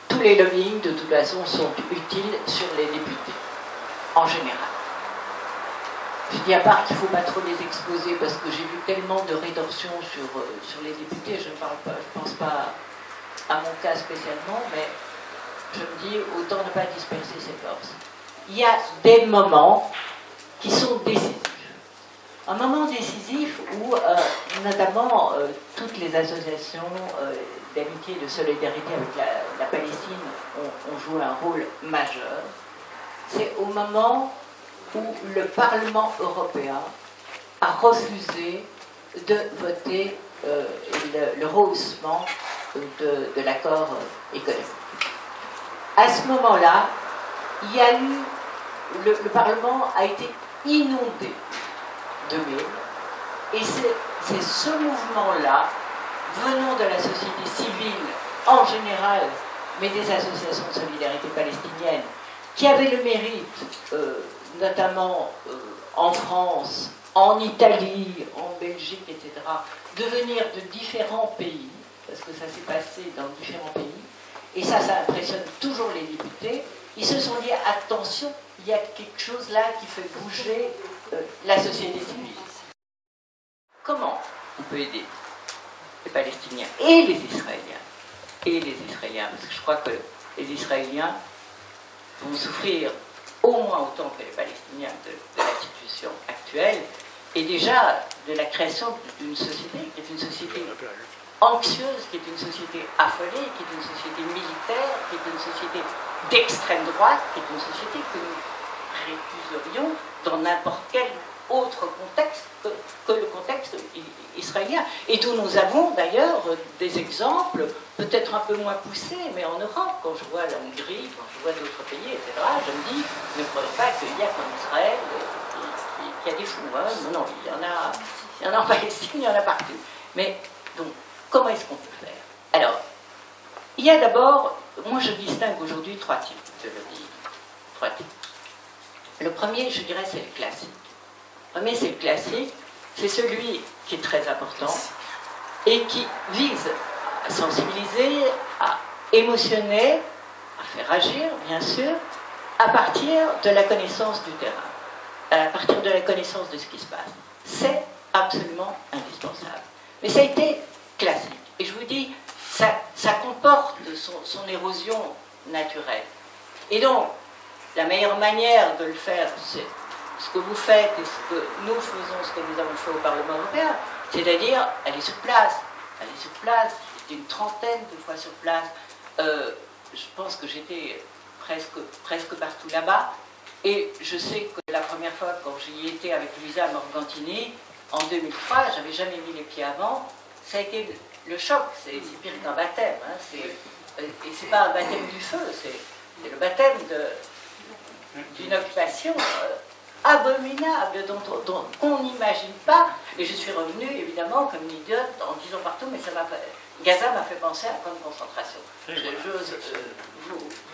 Tous les lobbying, de toute façon, sont utiles sur les députés, en général. Je dis à part qu'il ne faut pas trop les exposer, parce que j'ai vu tellement de rétorsions sur les députés, je ne pense pas à mon cas spécialement, mais je me dis, autant ne pas disperser ses forces. Il y a des moments qui sont décisifs. Un moment décisif où, notamment, toutes les associations d'amitié et de solidarité avec la Palestine ont joué un rôle majeur. C'est au moment où le Parlement européen a refusé de voter le rehaussement de l'accord économique. À ce moment-là, il y a eu, le Parlement a été inondé de mails, et c'est ce mouvement-là, venant de la société civile en général, mais des associations de solidarité palestinienne, qui avaient le mérite, notamment en France, en Italie, en Belgique, etc., de venir de différents pays, parce que ça s'est passé dans différents pays, et ça impressionne toujours les députés. Ils se sont dit, attention, il y a quelque chose là qui fait bouger la société civile. Comment on peut aider les Palestiniens et les Israéliens? Et les Israéliens, parce que je crois que les Israéliens vont souffrir au moins autant que les Palestiniens de la situation actuelle, et déjà de la création d'une société qui est une société anxieuse, qui est une société affolée, qui est une société militaire, qui est une société d'extrême droite, qui est une société que nous récuserions dans n'importe quel autre contexte que le contexte israélien. Et d'où nous avons d'ailleurs des exemples, peut-être un peu moins poussés, mais en Europe, quand je vois la Hongrie, quand je vois d'autres pays, etc., je me dis, ne croyez pas qu'il y a qu'en Israël qu'il y a des fous. Hein. Non, il y en a en Palestine, il y en a partout. Mais donc, comment est-ce qu'on peut faire? Alors, il y a d'abord, moi je distingue aujourd'hui 3 types de lobbying. 3 types. Le premier, je dirais, c'est le classique. Le premier, c'est le classique, c'est celui qui est très important et qui vise à sensibiliser, à émotionner, à faire agir, bien sûr, à partir de la connaissance du terrain, à partir de la connaissance de ce qui se passe. C'est absolument indispensable. Mais ça a été classique. Et je vous dis, ça comporte son érosion naturelle. Et donc, la meilleure manière de le faire, c'est ce que vous faites et ce que nous faisons, ce que nous avons fait au Parlement européen, c'est-à-dire aller sur place. Aller sur place, j'étais une trentaine de fois sur place. Je pense que j'étais presque partout là-bas. Et je sais que la première fois, quand j'y étais avec Luisa Morgantini, en 2003, j'avais jamais mis les pieds avant, ça a été le choc, c'est pire qu'un baptême. Hein, et c'est pas un baptême du feu, c'est le baptême d'une occupation abominable dont on n'imagine pas. Et je suis revenue, évidemment, comme une idiote, en disant partout, mais Gaza m'a fait penser à un camp de concentration.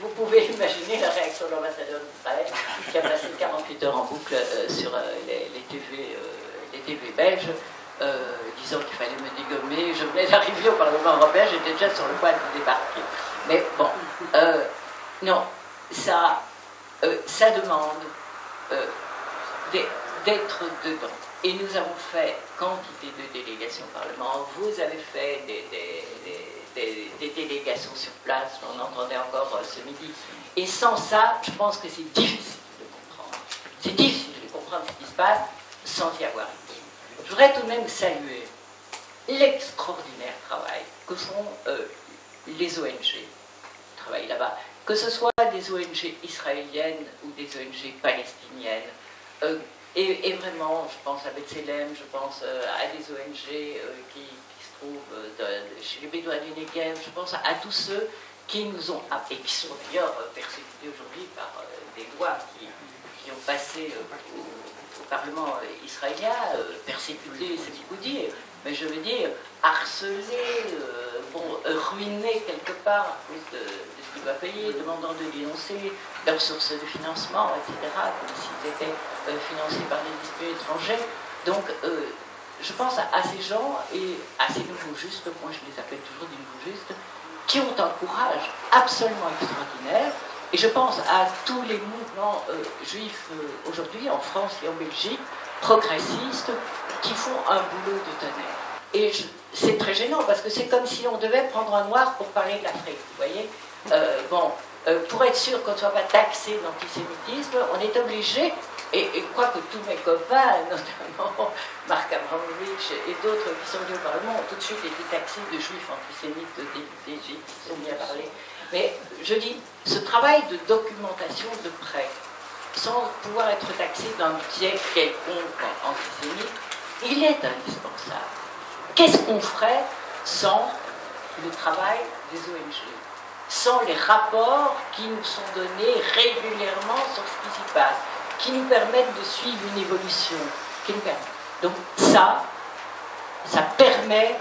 Vous pouvez imaginer la réaction de l'ambassadeur d'Israël, qui a passé 48 heures en boucle sur les TV belges, disant qu'il fallait me dégommer. Je venais d'arriver au Parlement européen, j'étais déjà sur le point de débarquer. Mais bon, non, ça demande d'être dedans. Et nous avons fait quantité de délégations au Parlement. Vous avez fait des délégations sur place, on entendait encore ce midi. Et sans ça, je pense que c'est difficile de comprendre. C'est difficile de comprendre ce qui se passe sans y avoir été. Je voudrais tout de même saluer l'extraordinaire travail que font les ONG qui travaillent là-bas, que ce soit des ONG israéliennes ou des ONG palestiniennes. Et vraiment, je pense à B'Tselem, je pense à des ONG qui se trouvent chez les Bédouins du Negev, je pense à tous ceux qui nous ont, et qui sont d'ailleurs persécutés aujourd'hui par des lois qui ont passé au Parlement israélien, persécutés, c'est beaucoup dire, mais je veux dire, harcelés, ruinés quelque part à cause de ce qu'ils doivent payer, demandant de dénoncer leurs sources de financement, etc., comme s'ils étaient financés par des distributeurs étrangers. Donc, je pense à ces gens et à ces nouveaux justes, moi je les appelle toujours des nouveaux justes, qui ont un courage absolument extraordinaire. Et je pense à tous les mouvements juifs aujourd'hui, en France et en Belgique, progressistes, qui font un boulot de tonnerre. Et c'est très gênant, parce que c'est comme si on devait prendre un noir pour parler de l'Afrique, vous voyez. Pour être sûr qu'on ne soit pas taxé d'antisémitisme, on est obligé, et je crois que tous mes copains, notamment Marc Abramovich et d'autres qui sont venus au Parlement, ont tout de suite été taxés de juifs antisémites de d'Égypte, qui sont bien parlé. Mais je dis, ce travail de documentation de près, sans pouvoir être taxé d'un biais quelconque antisémite, il est indispensable. Qu'est-ce qu'on ferait sans le travail des ONG, sans les rapports qui nous sont donnés régulièrement sur ce qui s'y passe, qui nous permettent de suivre une évolution, qui nous permettent. Donc ça permet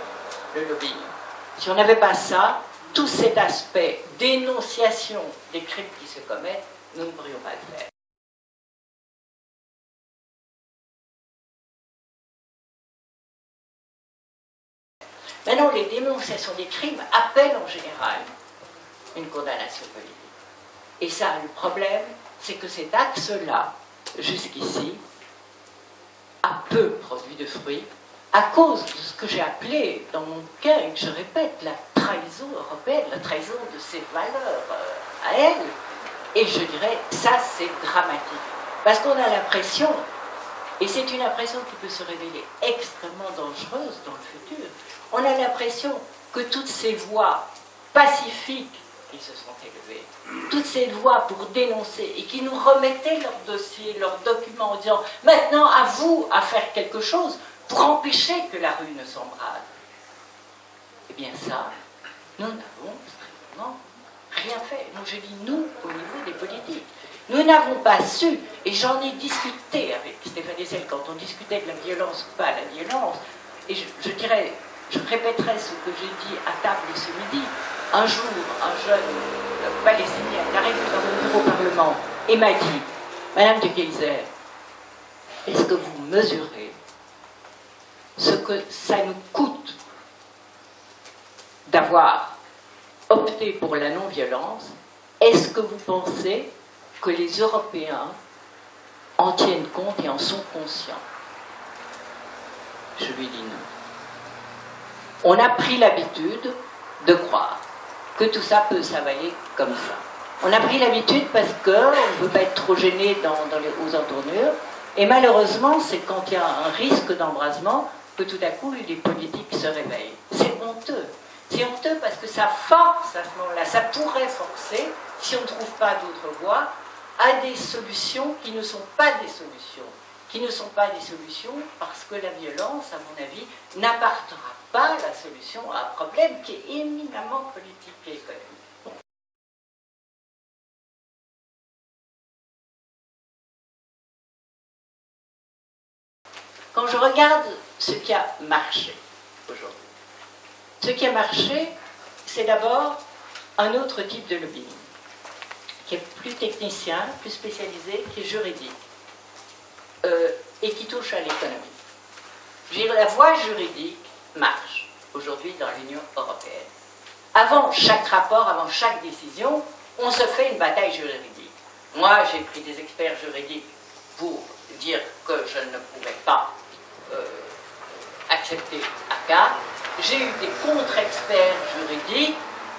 le lobbying. Si on n'avait pas ça, tout cet aspect d'énonciation des crimes qui se commettent, nous ne pourrions pas le faire. Maintenant, les dénonciations des crimes appellent en général une condamnation politique. Et ça, le problème, c'est que cet axe-là, jusqu'ici, a peu produit de fruits à cause de ce que j'ai appelé dans mon bouquin, et que je répète, la trahison européenne, la trahison de ses valeurs à elle. Et je dirais, ça c'est dramatique. Parce qu'on a l'impression, et c'est une impression qui peut se révéler extrêmement dangereuse dans le futur, on a l'impression que toutes ces voix pacifiques qui se sont élevées, toutes ces voix pour dénoncer et qui nous remettaient leurs dossiers, leurs documents en disant « maintenant à vous à faire quelque chose pour empêcher que la rue ne s'embrase ». Eh bien ça, nous n'avons strictement rien fait. Donc je dis nous au niveau des politiques. Nous n'avons pas su, et j'en ai discuté avec Stéphane Hessel quand on discutait de la violence ou pas la violence, et je dirais, je répéterai ce que j'ai dit à table ce midi. Un jour, un jeune palestinien est arrivé dans mon bureau au Parlement et m'a dit « Madame de Keyser, est-ce que vous mesurez ce que ça nous coûte d'avoir opté pour la non-violence est-ce que vous pensez que les Européens en tiennent compte et en sont conscients? Je lui dis non. On a pris l'habitude de croire que tout ça peut s'avaler comme ça. On a pris l'habitude parce qu'on ne veut pas être trop gêné aux entournures. Et malheureusement, c'est quand il y a un risque d'embrasement que tout à coup les politiques se réveillent. C'est honteux. C'est honteux parce que ça force à ce moment-là, ça pourrait forcer, si on ne trouve pas d'autres voies, à des solutions qui ne sont pas des solutions. Qui ne sont pas des solutions parce que la violence, à mon avis, n'apportera pas la solution à un problème qui est éminemment politique et économique. Quand je regarde ce qui a marché aujourd'hui, ce qui a marché, c'est d'abord un autre type de lobbying, qui est plus technicien, plus spécialisé, qui est juridique, et qui touche à l'économie. Je veux dire, la voie juridique marche aujourd'hui dans l'Union européenne. Avant chaque rapport, avant chaque décision, on se fait une bataille juridique. Moi, j'ai pris des experts juridiques pour dire que je ne pouvais pas accepter ACAA. J'ai eu des contre-experts juridiques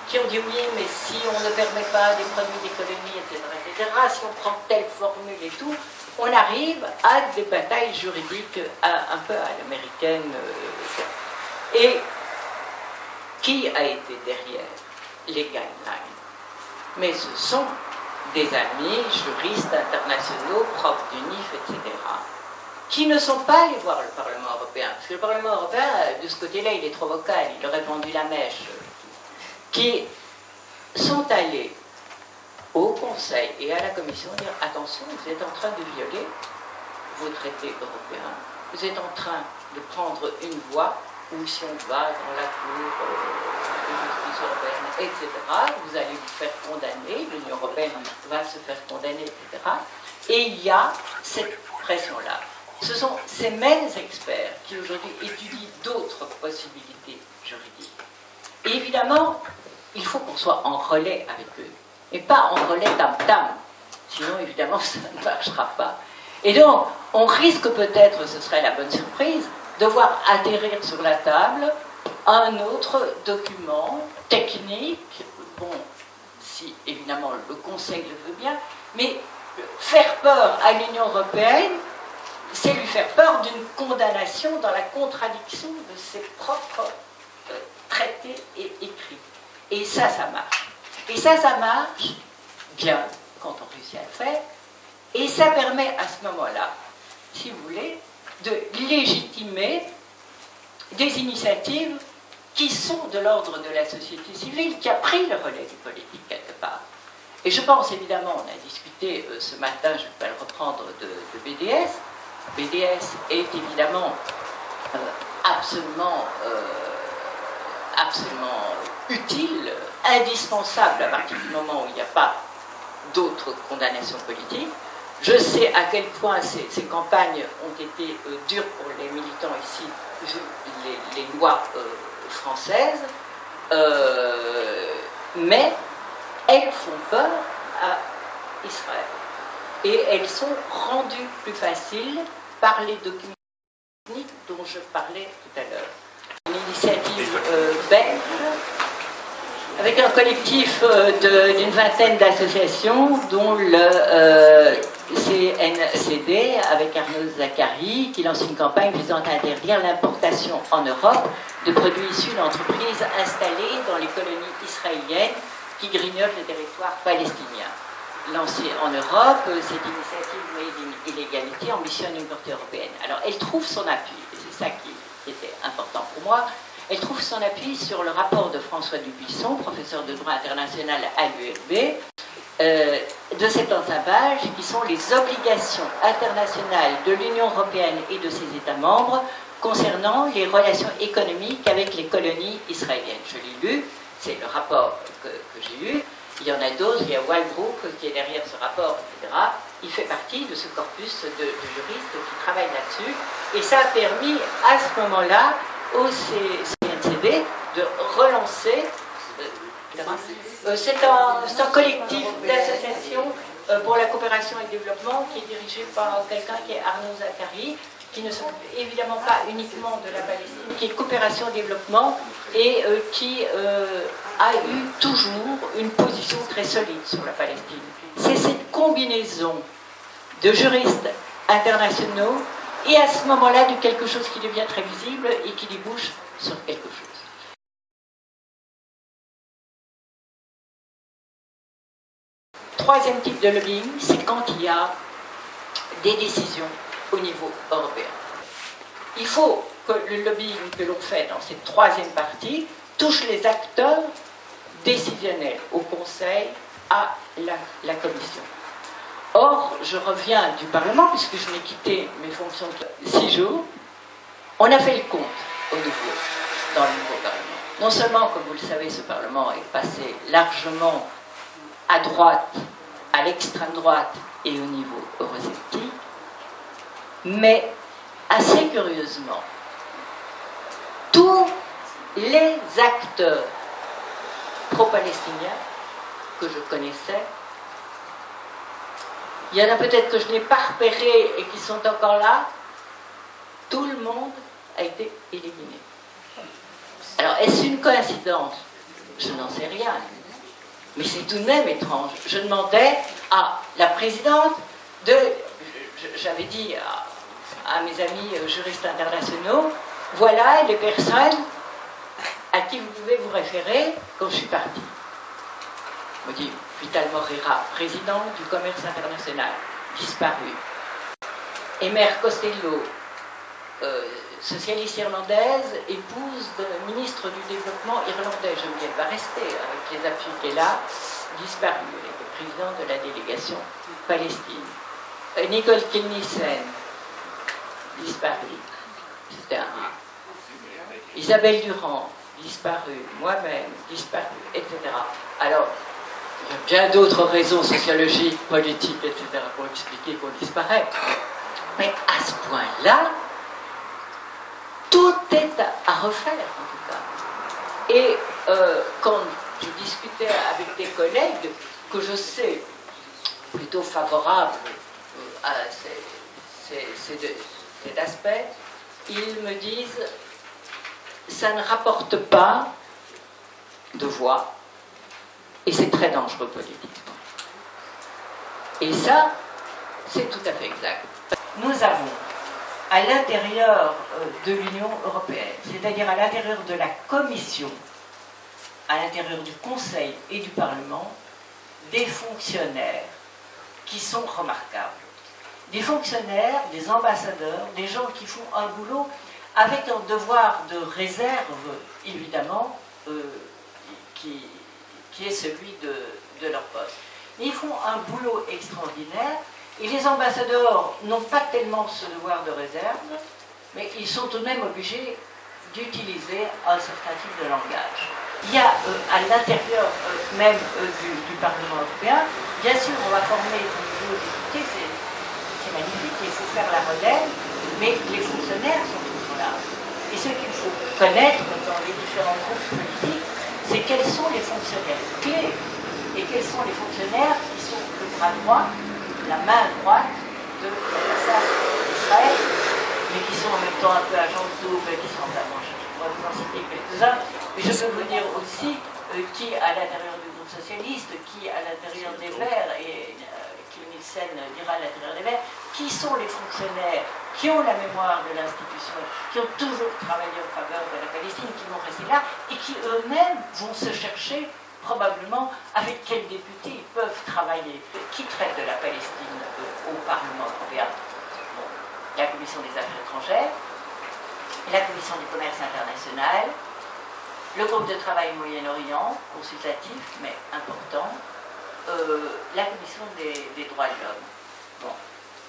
qui ont dit oui, mais si on ne permet pas des produits d'économie, etc., si on prend telle formule et tout, on arrive à des batailles juridiques un peu à l'américaine. Et qui a été derrière les guidelines? Mais ce sont des amis juristes internationaux, profs d'UNIF, etc., qui ne sont pas allés voir le Parlement européen. Parce que le Parlement européen, de ce côté-là, il est trop vocal, il aurait vendu la mèche. Qui sont allés au Conseil et à la Commission dire attention, vous êtes en train de violer vos traités européens, vous êtes en train de prendre une voie où si on va dans la Cour de justice européenne, etc., vous allez vous faire condamner, l'Union européenne va se faire condamner, etc. Et il y a cette pression-là. Ce sont ces mêmes experts qui aujourd'hui étudient d'autres possibilités juridiques. Et évidemment, il faut qu'on soit en relais avec eux, et pas en relais tam-tam, sinon évidemment ça ne marchera pas. Et donc, on risque peut-être, ce serait la bonne surprise, de voir atterrir sur la table un autre document technique, bon, si évidemment le Conseil le veut bien, mais faire peur à l'Union européenne, c'est lui faire peur d'une condamnation dans la contradiction de ses propres traités et écrits. Et ça marche. Et ça marche bien quand on réussit à le faire. Et ça permet à ce moment-là, si vous voulez, de légitimer des initiatives qui sont de l'ordre de la société civile, qui a pris le relais du politique quelque part. Et je pense évidemment, on a discuté ce matin, je ne vais pas le reprendre, de BDS. BDS est évidemment absolument utile, indispensable à partir du moment où il n'y a pas d'autres condamnations politiques. Je sais à quel point ces campagnes ont été dures pour les militants ici, vu les lois françaises, mais elles font peur à Israël. Et elles sont rendues plus faciles par les documents techniques dont je parlais tout à l'heure. Une initiative belge, avec un collectif d'une vingtaine d'associations, dont le CNCD, avec Arnaud Zachary, qui lance une campagne visant à interdire l'importation en Europe de produits issus d'entreprises installées dans les colonies israéliennes qui grignotent le territoire palestinien. Lancée en Europe, cette initiative Made in Illégalité ambitionne une portée européenne. Alors, elle trouve son appui, et c'est ça qui était important pour moi, elle trouve son appui sur le rapport de François Dubuisson, professeur de droit international à l'ULB, de 75 pages, qui sont les obligations internationales de l'Union européenne et de ses États membres concernant les relations économiques avec les colonies israéliennes. Je l'ai lu, c'est le rapport que j'ai eu. Il y en a d'autres, il y a Walbrook qui est derrière ce rapport, etc. Il fait partie de ce corpus de juristes qui travaillent là-dessus. Et ça a permis, à ce moment-là, au CNCB de relancer C'est un collectif d'associations pour la coopération et le développement qui est dirigé par quelqu'un qui est Arnaud Zakari, qui ne s'occupe évidemment pas uniquement de la Palestine, qui est coopération et développement et qui a eu toujours une position très solide sur la Palestine. C'est cette combinaison de juristes internationaux et à ce moment-là de quelque chose qui devient très visible et qui débouche sur quelque chose. Troisième type de lobbying, c'est quand il y a des décisions au niveau européen. Il faut que le lobbying que l'on fait dans cette troisième partie touche les acteurs décisionnels au Conseil, à la Commission. Or, je reviens du Parlement, puisque je n'ai quitté mes fonctions que 6 jours, on a fait le compte dans le nouveau Parlement. Non seulement, comme vous le savez, ce Parlement est passé largement à droite, à l'extrême droite et au niveau eurosceptique, mais assez curieusement, tous les acteurs pro-palestiniens que je connaissais, il y en a peut-être que je n'ai pas repérés et qui sont encore là, tout le monde a été éliminé. Alors, est-ce une coïncidence? Je n'en sais rien. Mais c'est tout de même étrange. Je demandais à la présidente de... J'avais dit à mes amis juristes internationaux, voilà les personnes à qui vous pouvez vous référer quand je suis partie. On me dit, Vital Moreira, président du commerce international, disparu. Emer Costello, socialiste irlandaise, épouse de ministre du développement irlandais. Geneviève va rester avec les appuis qu'elle a, disparu. Elle était présidente de la délégation Palestine. Nicole Kilnissen, disparue. Isabelle Durand, disparue. Moi-même, disparue, etc. Alors, il y a bien d'autres raisons sociologiques, politiques, etc. pour expliquer qu'on disparaît. Mais à ce point-là, tout est à refaire, en tout cas. Et quand je discutais avec des collègues que je sais plutôt favorables à cet aspect, ils me disent ça ne rapporte pas de voix et c'est très dangereux politiquement. Et ça, c'est tout à fait exact. Nous avons à l'intérieur de l'Union européenne, c'est-à-dire à l'intérieur de la Commission, à l'intérieur du Conseil et du Parlement, des fonctionnaires qui sont remarquables. Des fonctionnaires, des ambassadeurs, des gens qui font un boulot avec un devoir de réserve, évidemment, qui est celui de leur poste. Mais ils font un boulot extraordinaire. Et les ambassadeurs n'ont pas tellement ce devoir de réserve, mais ils sont tout de même obligés d'utiliser un certain type de langage. Il y a à l'intérieur même du Parlement européen, bien sûr on va former au niveau des députés, c'est magnifique, il faut faire la modèle, mais les fonctionnaires sont toujours là. Et ce qu'il faut connaître dans les différents groupes politiques, c'est quels sont les fonctionnaires clés et quels sont les fonctionnaires qui sont le bras droit, la main droite de l'ambassade d'Israël, mais qui sont en même temps un peu agents doubles, qui sont vraiment, je pourrais vous en citer quelques-uns, mais je peux vous dire aussi qui à l'intérieur du groupe socialiste, qui à l'intérieur des Verts, et Kim Nielsen dira à l'intérieur des Verts, qui sont les fonctionnaires qui ont la mémoire de l'institution, qui ont toujours travaillé en faveur de la Palestine, qui vont rester là, et qui eux-mêmes vont se chercher probablement avec quels députés ils peuvent travailler. Qui traite de la Palestine au Parlement européen? Bon, la Commission des Affaires étrangères, la Commission du commerce international, le groupe de travail Moyen-Orient, consultatif mais important, la Commission des droits de l'homme. Bon.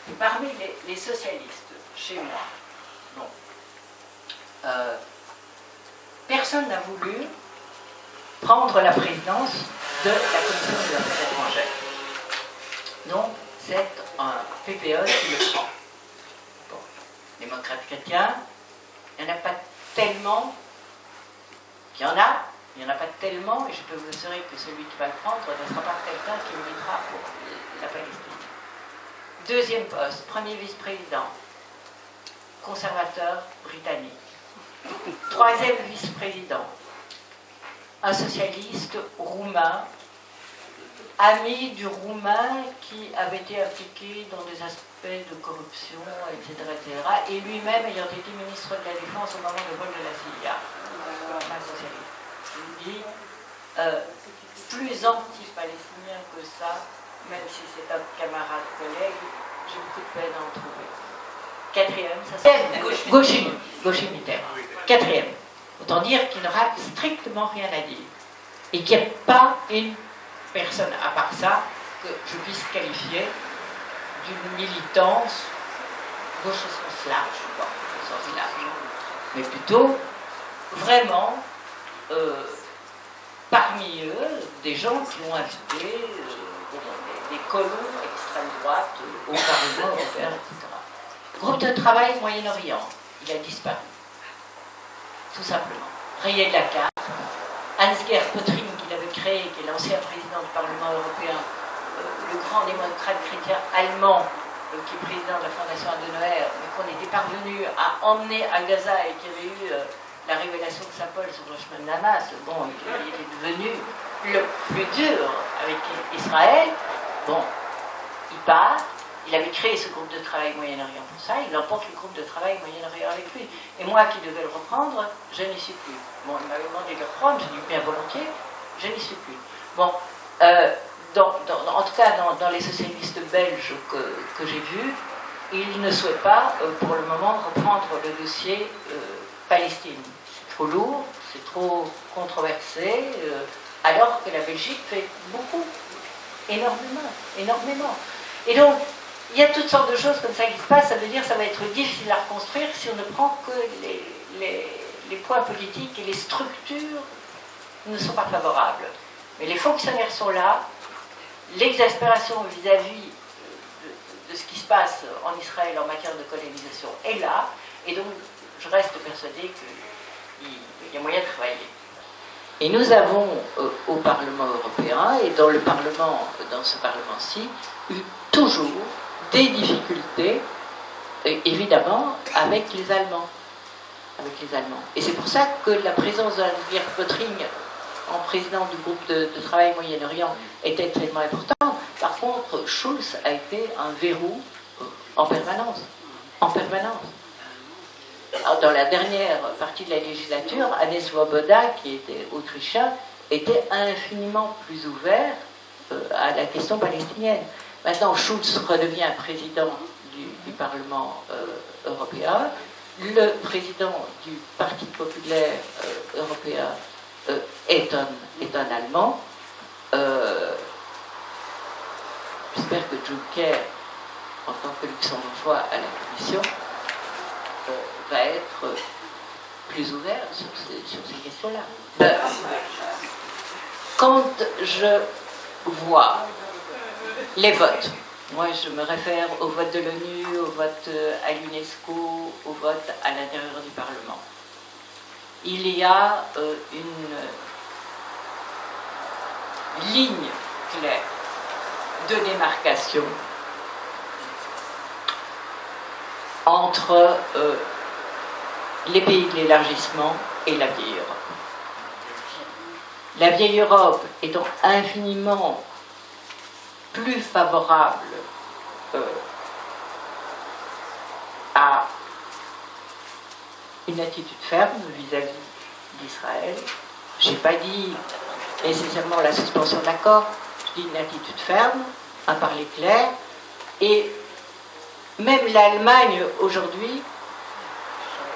Et parmi les socialistes, chez moi, bon, personne n'a voulu prendre la présidence de la Commission des Affaires étrangères. Donc, c'est un PPE qui le prend. Bon. Démocrates chrétiens, il n'y en a pas tellement, il y en a, Il n'y en a pas tellement, et je peux vous assurer que celui qui va le prendre ne sera pas quelqu'un qui militera pour la Palestine. Deuxième poste, premier vice-président, conservateur britannique. Troisième vice-président, un socialiste roumain, ami du roumain qui avait été impliqué dans des aspects de corruption, etc. et lui-même ayant été ministre de la Défense au moment du vol de la CIA. Un socialiste. Je vous dis, plus anti-palestinien que ça, même si c'est un camarade collègue, j'ai beaucoup de peine à en trouver. Quatrième, ça c'est gauche unitaire. Quatrième, autant dire qu'il n'aura strictement rien à dire. Et qu'il n'y a pas une personne à part ça que je puisse qualifier d'une militance gauche au sens large, bon, au sens large, mais plutôt vraiment parmi eux des gens qui ont invité des colons extrême droite au Parlement européen, etc. Groupe de travail Moyen-Orient, il a disparu, tout simplement. Rayé de la carte. Hans-Gerd Pöttering, qu'il avait créé, qui est l'ancien président du Parlement européen, le grand démocrate chrétien allemand, qui est président de la Fondation Adenauer, mais qu'on était parvenu à emmener à Gaza et qui avait eu la révélation de Saint-Paul sur le chemin de Damas. Bon, il est devenu le plus dur avec Israël. Bon, il part. Il avait créé ce groupe de travail Moyen-Orient pour ça, il emporte le groupe de travail Moyen-Orient avec lui. Et moi qui devais le reprendre, je n'y suis plus. Bon, il m'avait demandé de le reprendre, je dis bien volontiers, je n'y suis plus. Bon, en tout cas, dans les socialistes belges que j'ai vus, ils ne souhaitent pas, pour le moment, reprendre le dossier Palestine. C'est trop lourd, c'est trop controversé, alors que la Belgique fait beaucoup, énormément. Et donc, il y a toutes sortes de choses comme ça qui se passent, ça veut dire que ça va être difficile à reconstruire si on ne prend que les points politiques et les structures ne sont pas favorables. Mais les fonctionnaires sont là, l'exaspération vis-à-vis de ce qui se passe en Israël en matière de colonisation est là, et donc je reste persuadée qu'il y a moyen de travailler. Et nous avons au Parlement européen, et dans ce Parlement-ci, eu toujours des difficultés, évidemment, avec les Allemands. Et c'est pour ça que la présence de Hans-Gerd Pöttering en président du groupe de travail Moyen-Orient était extrêmement importante. Par contre, Schulz a été un verrou en permanence. Alors, dans la dernière partie de la législature, Hannes Swoboda, qui était autrichien, était infiniment plus ouvert à la question palestinienne. Maintenant, Schulz redevient président du Parlement européen. Le président du Parti populaire européen est un Allemand. J'espère que Juncker, en tant que luxembourgeois à la Commission, va être plus ouvert sur ces questions-là. Quand je vois les votes, moi je me réfère au vote de l'ONU, au vote à l'UNESCO, au vote à l'intérieur du Parlement. Il y a une ligne claire de démarcation entre les pays de l'élargissement et la vieille Europe. La vieille Europe étant infiniment plus favorable à une attitude ferme vis-à-vis d'Israël. Je n'ai pas dit nécessairement la suspension de l'accord, je dis une attitude ferme, un parler clair, et même l'Allemagne aujourd'hui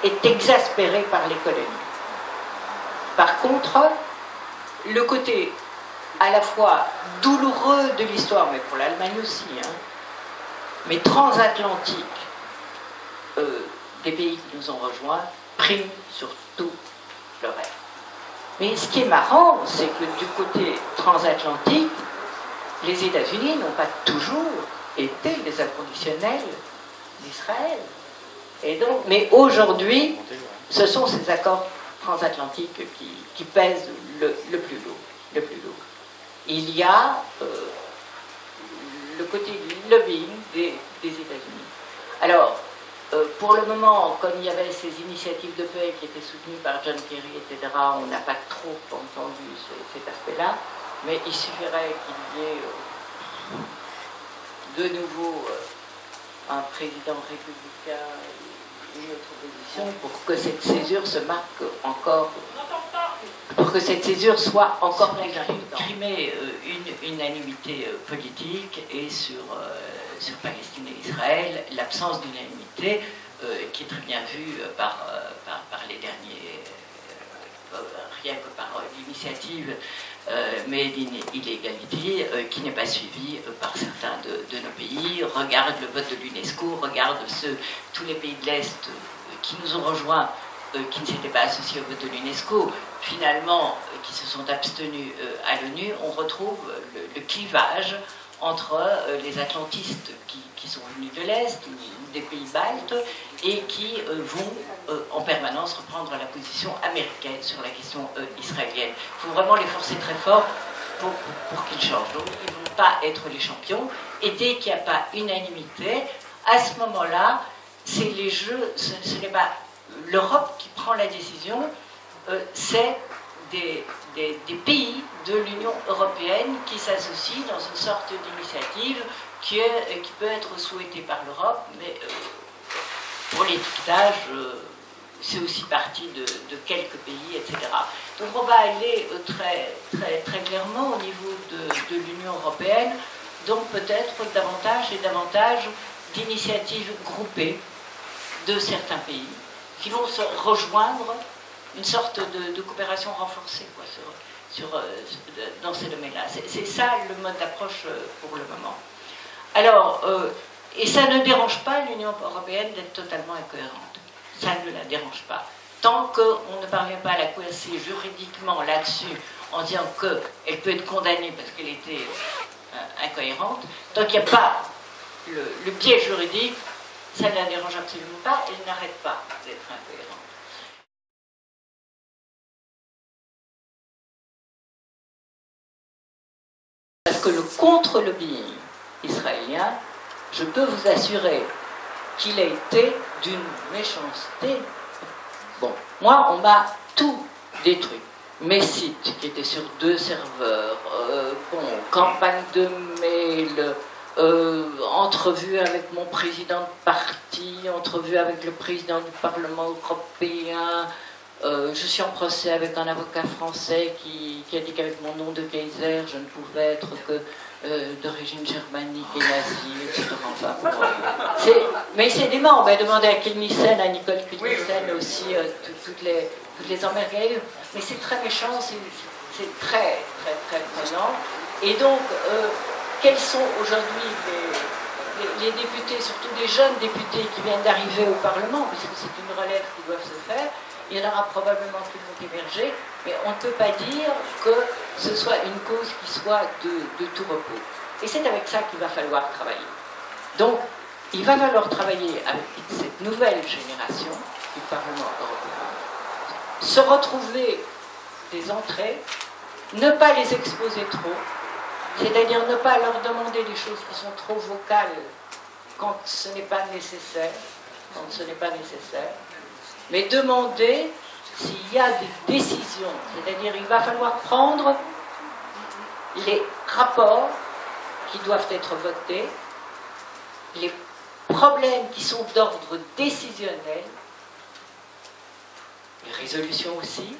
est exaspérée par les colonies. Par contre, le côté à la fois douloureux de l'histoire, mais pour l'Allemagne aussi, mais transatlantique des pays qui nous ont rejoints, prime sur tout le reste. Mais ce qui est marrant, c'est que du côté transatlantique, les États-Unis n'ont pas toujours été les inconditionnels d'Israël. Et donc, mais aujourd'hui, ce sont ces accords transatlantique qui pèse le plus lourd. Il y a le côté lobbying des États-Unis. Alors, pour le moment, comme il y avait ces initiatives de paix qui étaient soutenues par John Kerry, etc., on n'a pas trop entendu cet aspect-là, mais il suffirait qu'il y ait de nouveau un président républicain et une autre opposition pour que cette césure se marque encore, pour que cette césure soit encore plus imprimée une unanimité politique, et sur Palestine et Israël, l'absence d'unanimité qui est très bien vue par les derniers, rien que par l'initiative Made in Illegality, qui n'est pas suivie par certains de nos pays. Regarde le vote de l'UNESCO, regarde tous les pays de l'Est qui nous ont rejoints, qui ne s'étaient pas associés au vote de l'UNESCO, finalement, qui se sont abstenus à l'ONU. On retrouve le clivage entre les atlantistes qui sont venus de l'Est, ou des pays baltes, et qui vont en permanence reprendre la position américaine sur la question israélienne. Il faut vraiment les forcer très fort pour qu'ils changent. Donc ils ne vont pas être les champions, et dès qu'il n'y a pas unanimité, à ce moment-là, c'est les jeux, ce n'est pas l'Europe qui prend la décision, c'est des pays de l'Union européenne qui s'associent dans une sorte d'initiative qui peut être souhaitée par l'Europe, mais pour l'étiquetage, c'est aussi parti de quelques pays, etc. Donc on va aller très, très, très clairement au niveau de l'Union européenne, donc peut-être davantage et davantage d'initiatives groupées de certains pays qui vont se rejoindre, une sorte de coopération renforcée dans ces domaines-là. C'est ça le mode d'approche pour le moment. Alors, et ça ne dérange pas l'Union européenne d'être totalement incohérente. Ça ne la dérange pas. Tant qu'on ne parvient pas à la coincer juridiquement là-dessus, en disant qu'elle peut être condamnée parce qu'elle était incohérente, tant qu'il n'y a pas le biais juridique, ça ne la dérange absolument pas, elle n'arrête pas d'être incohérente. Parce que le contre-lobbying israélien, je peux vous assurer qu'il a été d'une méchanceté. Bon, moi, on m'a tout détruit. Mes sites qui étaient sur 2 serveurs, campagne de mail, entrevue avec mon président de parti, entrevue avec le président du Parlement européen. Je suis en procès avec un avocat français qui a dit qu'avec mon nom de Kaiser, je ne pouvais être que d'origine germanique et nazie, etc. Enfin, mais c'est dément. On va demander à Kilnissen, à Nicole Kilnissen aussi, toutes les emmerdes qu'il y a eu. Mais c'est très méchant, c'est très, très, très prenant. Et donc, quels sont aujourd'hui les députés, surtout des jeunes députés qui viennent d'arriver au Parlement, puisque c'est une relève qui doit se faire? Il y en aura probablement qui vont émerger, mais on ne peut pas dire que ce soit une cause qui soit de tout repos. Et c'est avec ça qu'il va falloir travailler. Donc, il va falloir travailler avec cette nouvelle génération du Parlement européen, se retrouver des entrées, ne pas les exposer trop, c'est-à-dire ne pas leur demander des choses qui sont trop vocales quand ce n'est pas nécessaire, mais demander s'il y a des décisions, c'est-à-dire il va falloir prendre les rapports qui doivent être votés, les problèmes qui sont d'ordre décisionnel, les résolutions aussi,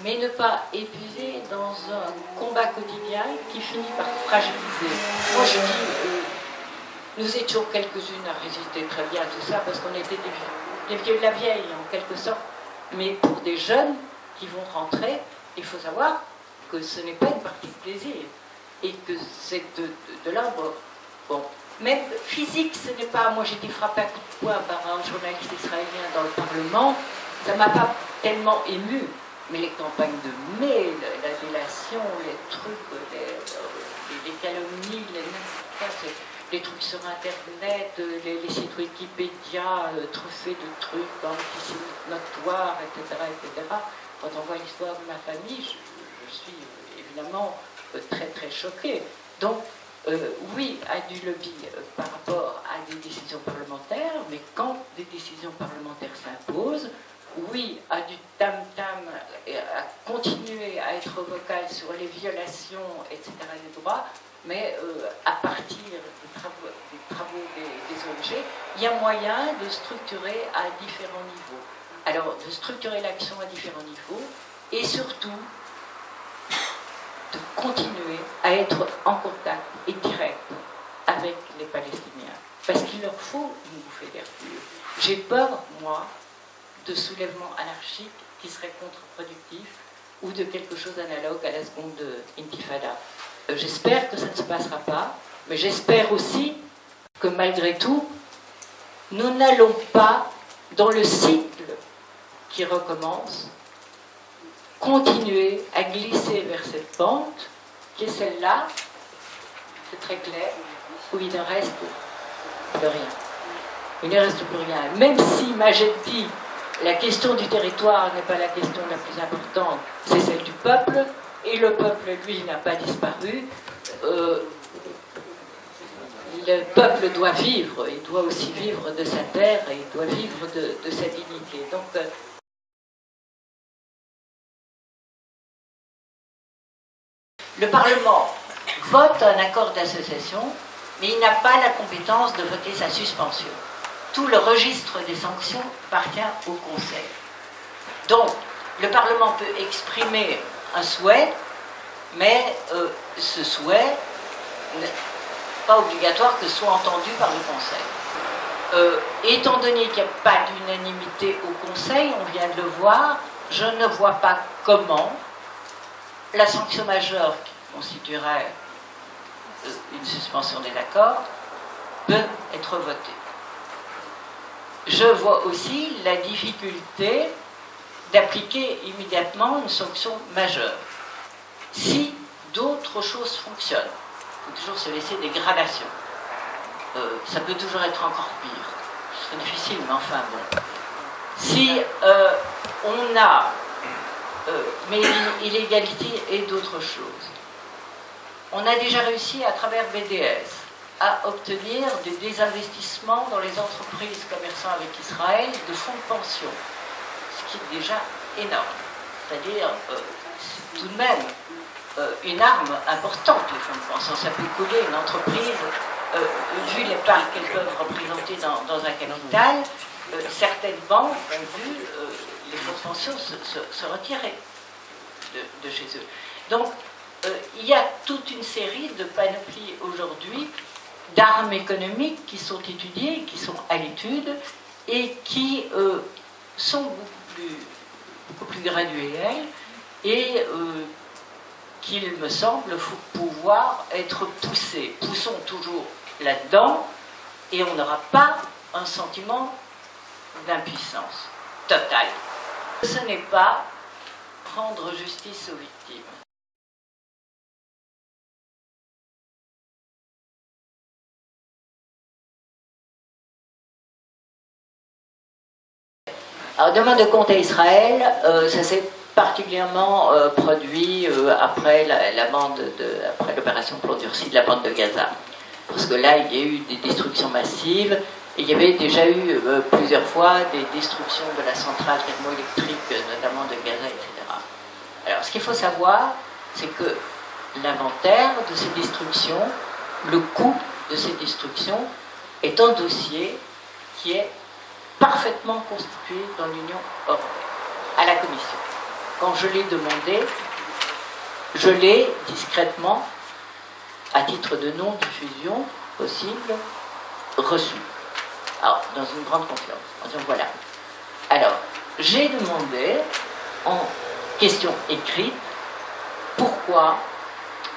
mais ne pas épuiser dans un combat quotidien qui finit par fragiliser. Moi je dis, nous étions quelques-unes à résister très bien à tout ça parce qu'on était des vieux de la vieille en quelque sorte, mais pour des jeunes qui vont rentrer, il faut savoir que ce n'est pas une partie de plaisir et que c'est de l'ordre. Bon, même physique, ce n'est pas. Moi, j'ai été frappée à coups de poing par un journaliste israélien dans le Parlement. Ça ne m'a pas tellement ému, mais les campagnes de mail, la délation, les trucs, les calomnies, les trucs sur Internet, les sites Wikipédia truffés de trucs antisémites notoires, etc., etc. Quand on voit l'histoire de ma famille, je suis évidemment très très choquée. Donc, oui à du lobby par rapport à des décisions parlementaires, mais quand des décisions parlementaires s'imposent, oui à du tam-tam, à continuer à être vocal sur les violations, etc., des droits, mais à partir des travaux des ONG, il y a moyen de structurer à différents niveaux. Alors, de structurer l'action à différents niveaux, et surtout, de continuer à être en contact et direct avec les Palestiniens. Parce qu'il leur faut une bouffée d'air pur. J'ai peur, moi, de soulèvements anarchiques qui seraient contre-productifs ou de quelque chose analogue à la seconde intifada. J'espère que ça ne se passera pas, mais j'espère aussi que malgré tout, nous n'allons pas, dans le cycle qui recommence, continuer à glisser vers cette pente, qui est celle-là, c'est très clair, où il ne reste plus rien. Il ne reste plus rien. Même si Majed dit la question du territoire n'est pas la question la plus importante, c'est celle du peuple, et le peuple, lui, n'a pas disparu. Le peuple doit vivre, il doit aussi vivre de sa terre, et il doit vivre de sa dignité. Donc, le Parlement vote un accord d'association, mais il n'a pas la compétence de voter sa suspension. Tout le registre des sanctions appartient au Conseil. Donc, le Parlement peut exprimer un souhait, mais ce souhait n'est pas obligatoire que ce soit entendu par le Conseil. Étant donné qu'il n'y a pas d'unanimité au Conseil, on vient de le voir, je ne vois pas comment la sanction majeure qui constituerait une suspension des accords peut être votée. Je vois aussi la difficulté d'appliquer immédiatement une sanction majeure. Si d'autres choses fonctionnent, il faut toujours se laisser des gradations. Ça peut toujours être encore pire. C'est difficile, mais enfin bon. Si on a mais illégalité et d'autres choses. On a déjà réussi à travers BDS à obtenir des désinvestissements dans les entreprises commerçant avec Israël de fonds de pension, ce qui est déjà énorme. C'est-à-dire, c'est tout de même une arme importante, les fonds de pension. Ça peut couler une entreprise, vu les parts qu'elles peuvent représenter dans un capital, certaines banques ont vu les fonds de pension se retirer de chez eux. Donc, il y a toute une série de panoplies aujourd'hui d'armes économiques qui sont étudiées, qui sont à l'étude et qui sont beaucoup plus graduelles et qu'il me semble faut pouvoir être poussées. Poussons toujours là-dedans et on n'aura pas un sentiment d'impuissance totale. Ce n'est pas rendre justice aux victimes. Alors, demande de compte à Israël, ça s'est particulièrement produit après après l'opération Plan Durci de la bande de Gaza. Parce que là, il y a eu des destructions massives, et il y avait déjà eu plusieurs fois des destructions de la centrale thermoélectrique, notamment de Gaza, etc. Alors, ce qu'il faut savoir, c'est que l'inventaire de ces destructions, le coût de ces destructions, est un dossier qui est parfaitement constitué dans l'Union européenne, à la Commission. Quand je l'ai demandé, je l'ai discrètement, à titre de non-diffusion possible, reçu. Alors, dans une grande confiance. En disant, voilà. Alors, j'ai demandé, en question écrite, pourquoi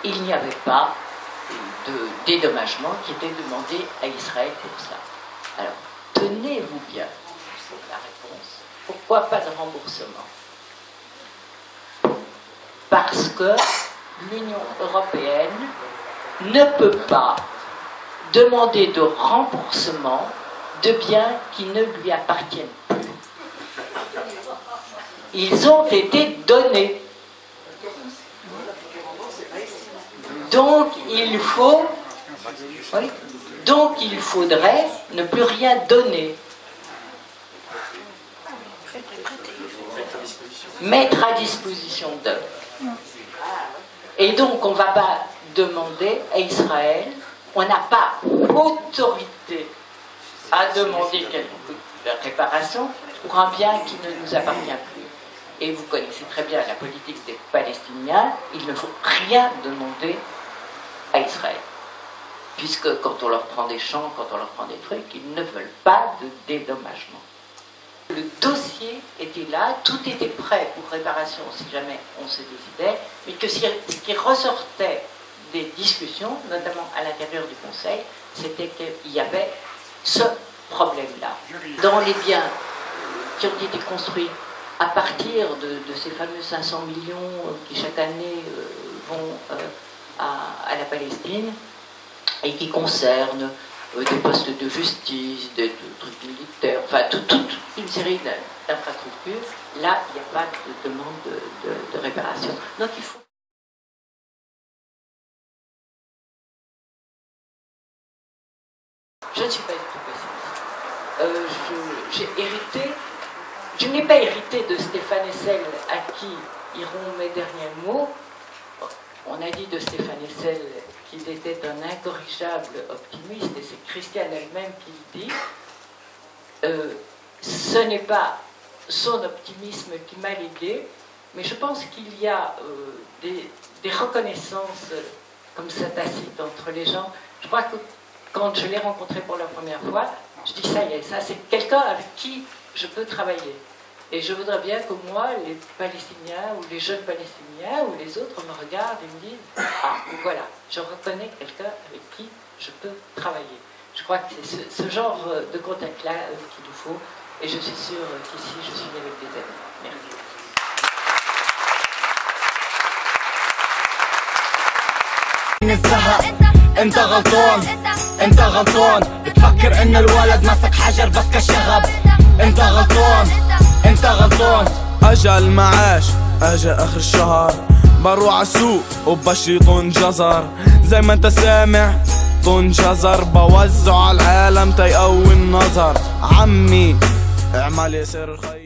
il n'y avait pas de dédommagement qui était demandé à Israël pour ça. Alors, tenez-vous bien, c'est la réponse. Pourquoi pas de remboursement? Parce que l'Union européenne ne peut pas demander de remboursement de biens qui ne lui appartiennent plus. Ils ont été donnés. Donc il faudrait ne plus rien donner. Mettre à disposition d'eux. Et donc on ne va pas demander à Israël, on n'a pas autorité à demander quelque réparation pour un bien qui ne nous appartient plus. Et vous connaissez très bien la politique des Palestiniens, il ne faut rien demander à Israël. Puisque quand on leur prend des champs, quand on leur prend des trucs, ils ne veulent pas de dédommagement. Le dossier était là, tout était prêt pour réparation si jamais on se décidait, mais que ce qui ressortait des discussions, notamment à l'intérieur du Conseil, c'était qu'il y avait ce problème-là. Dans les biens qui ont été construits à partir de ces fameux 500 millions qui chaque année vont à la Palestine et qui concernent des postes de justice, des trucs militaires, enfin toute une série d'infrastructures, là il n'y a pas de demande de réparation. Donc il faut... Je ne suis pas du tout pessimiste. J'ai hérité, je n'ai pas hérité de Stéphane Hessel à qui iront mes derniers mots. On a dit de Stéphane Hessel qu'il était un incorrigeable optimiste, et c'est Christiane elle-même qui le dit. Ce n'est pas son optimisme qui m'a légué, mais je pense qu'il y a des reconnaissances comme ça tacites entre les gens. Je crois que quand je l'ai rencontré pour la première fois, je dis ça y est, ça c'est quelqu'un avec qui je peux travailler. Et je voudrais bien que moi, les Palestiniens ou les jeunes Palestiniens ou les autres me regardent et me disent « Ah, voilà, je reconnais quelqu'un avec qui je peux travailler ». Je crois que c'est ce genre de contact-là qu'il nous faut. Et je suis sûre qu'ici, je suis avec des amis. Merci. انت غلطان انت غلطان بتفكر ان الولد مسك حجر بس كشغب انت غلطان انت غلطان اجا المعاش اجا اخر الشهر بروح عالسوق وبشري طن جزر زي ما انت سامع طن جزر بوزعه عالعالم تيقوي النظر عمي اعمل يسير الخير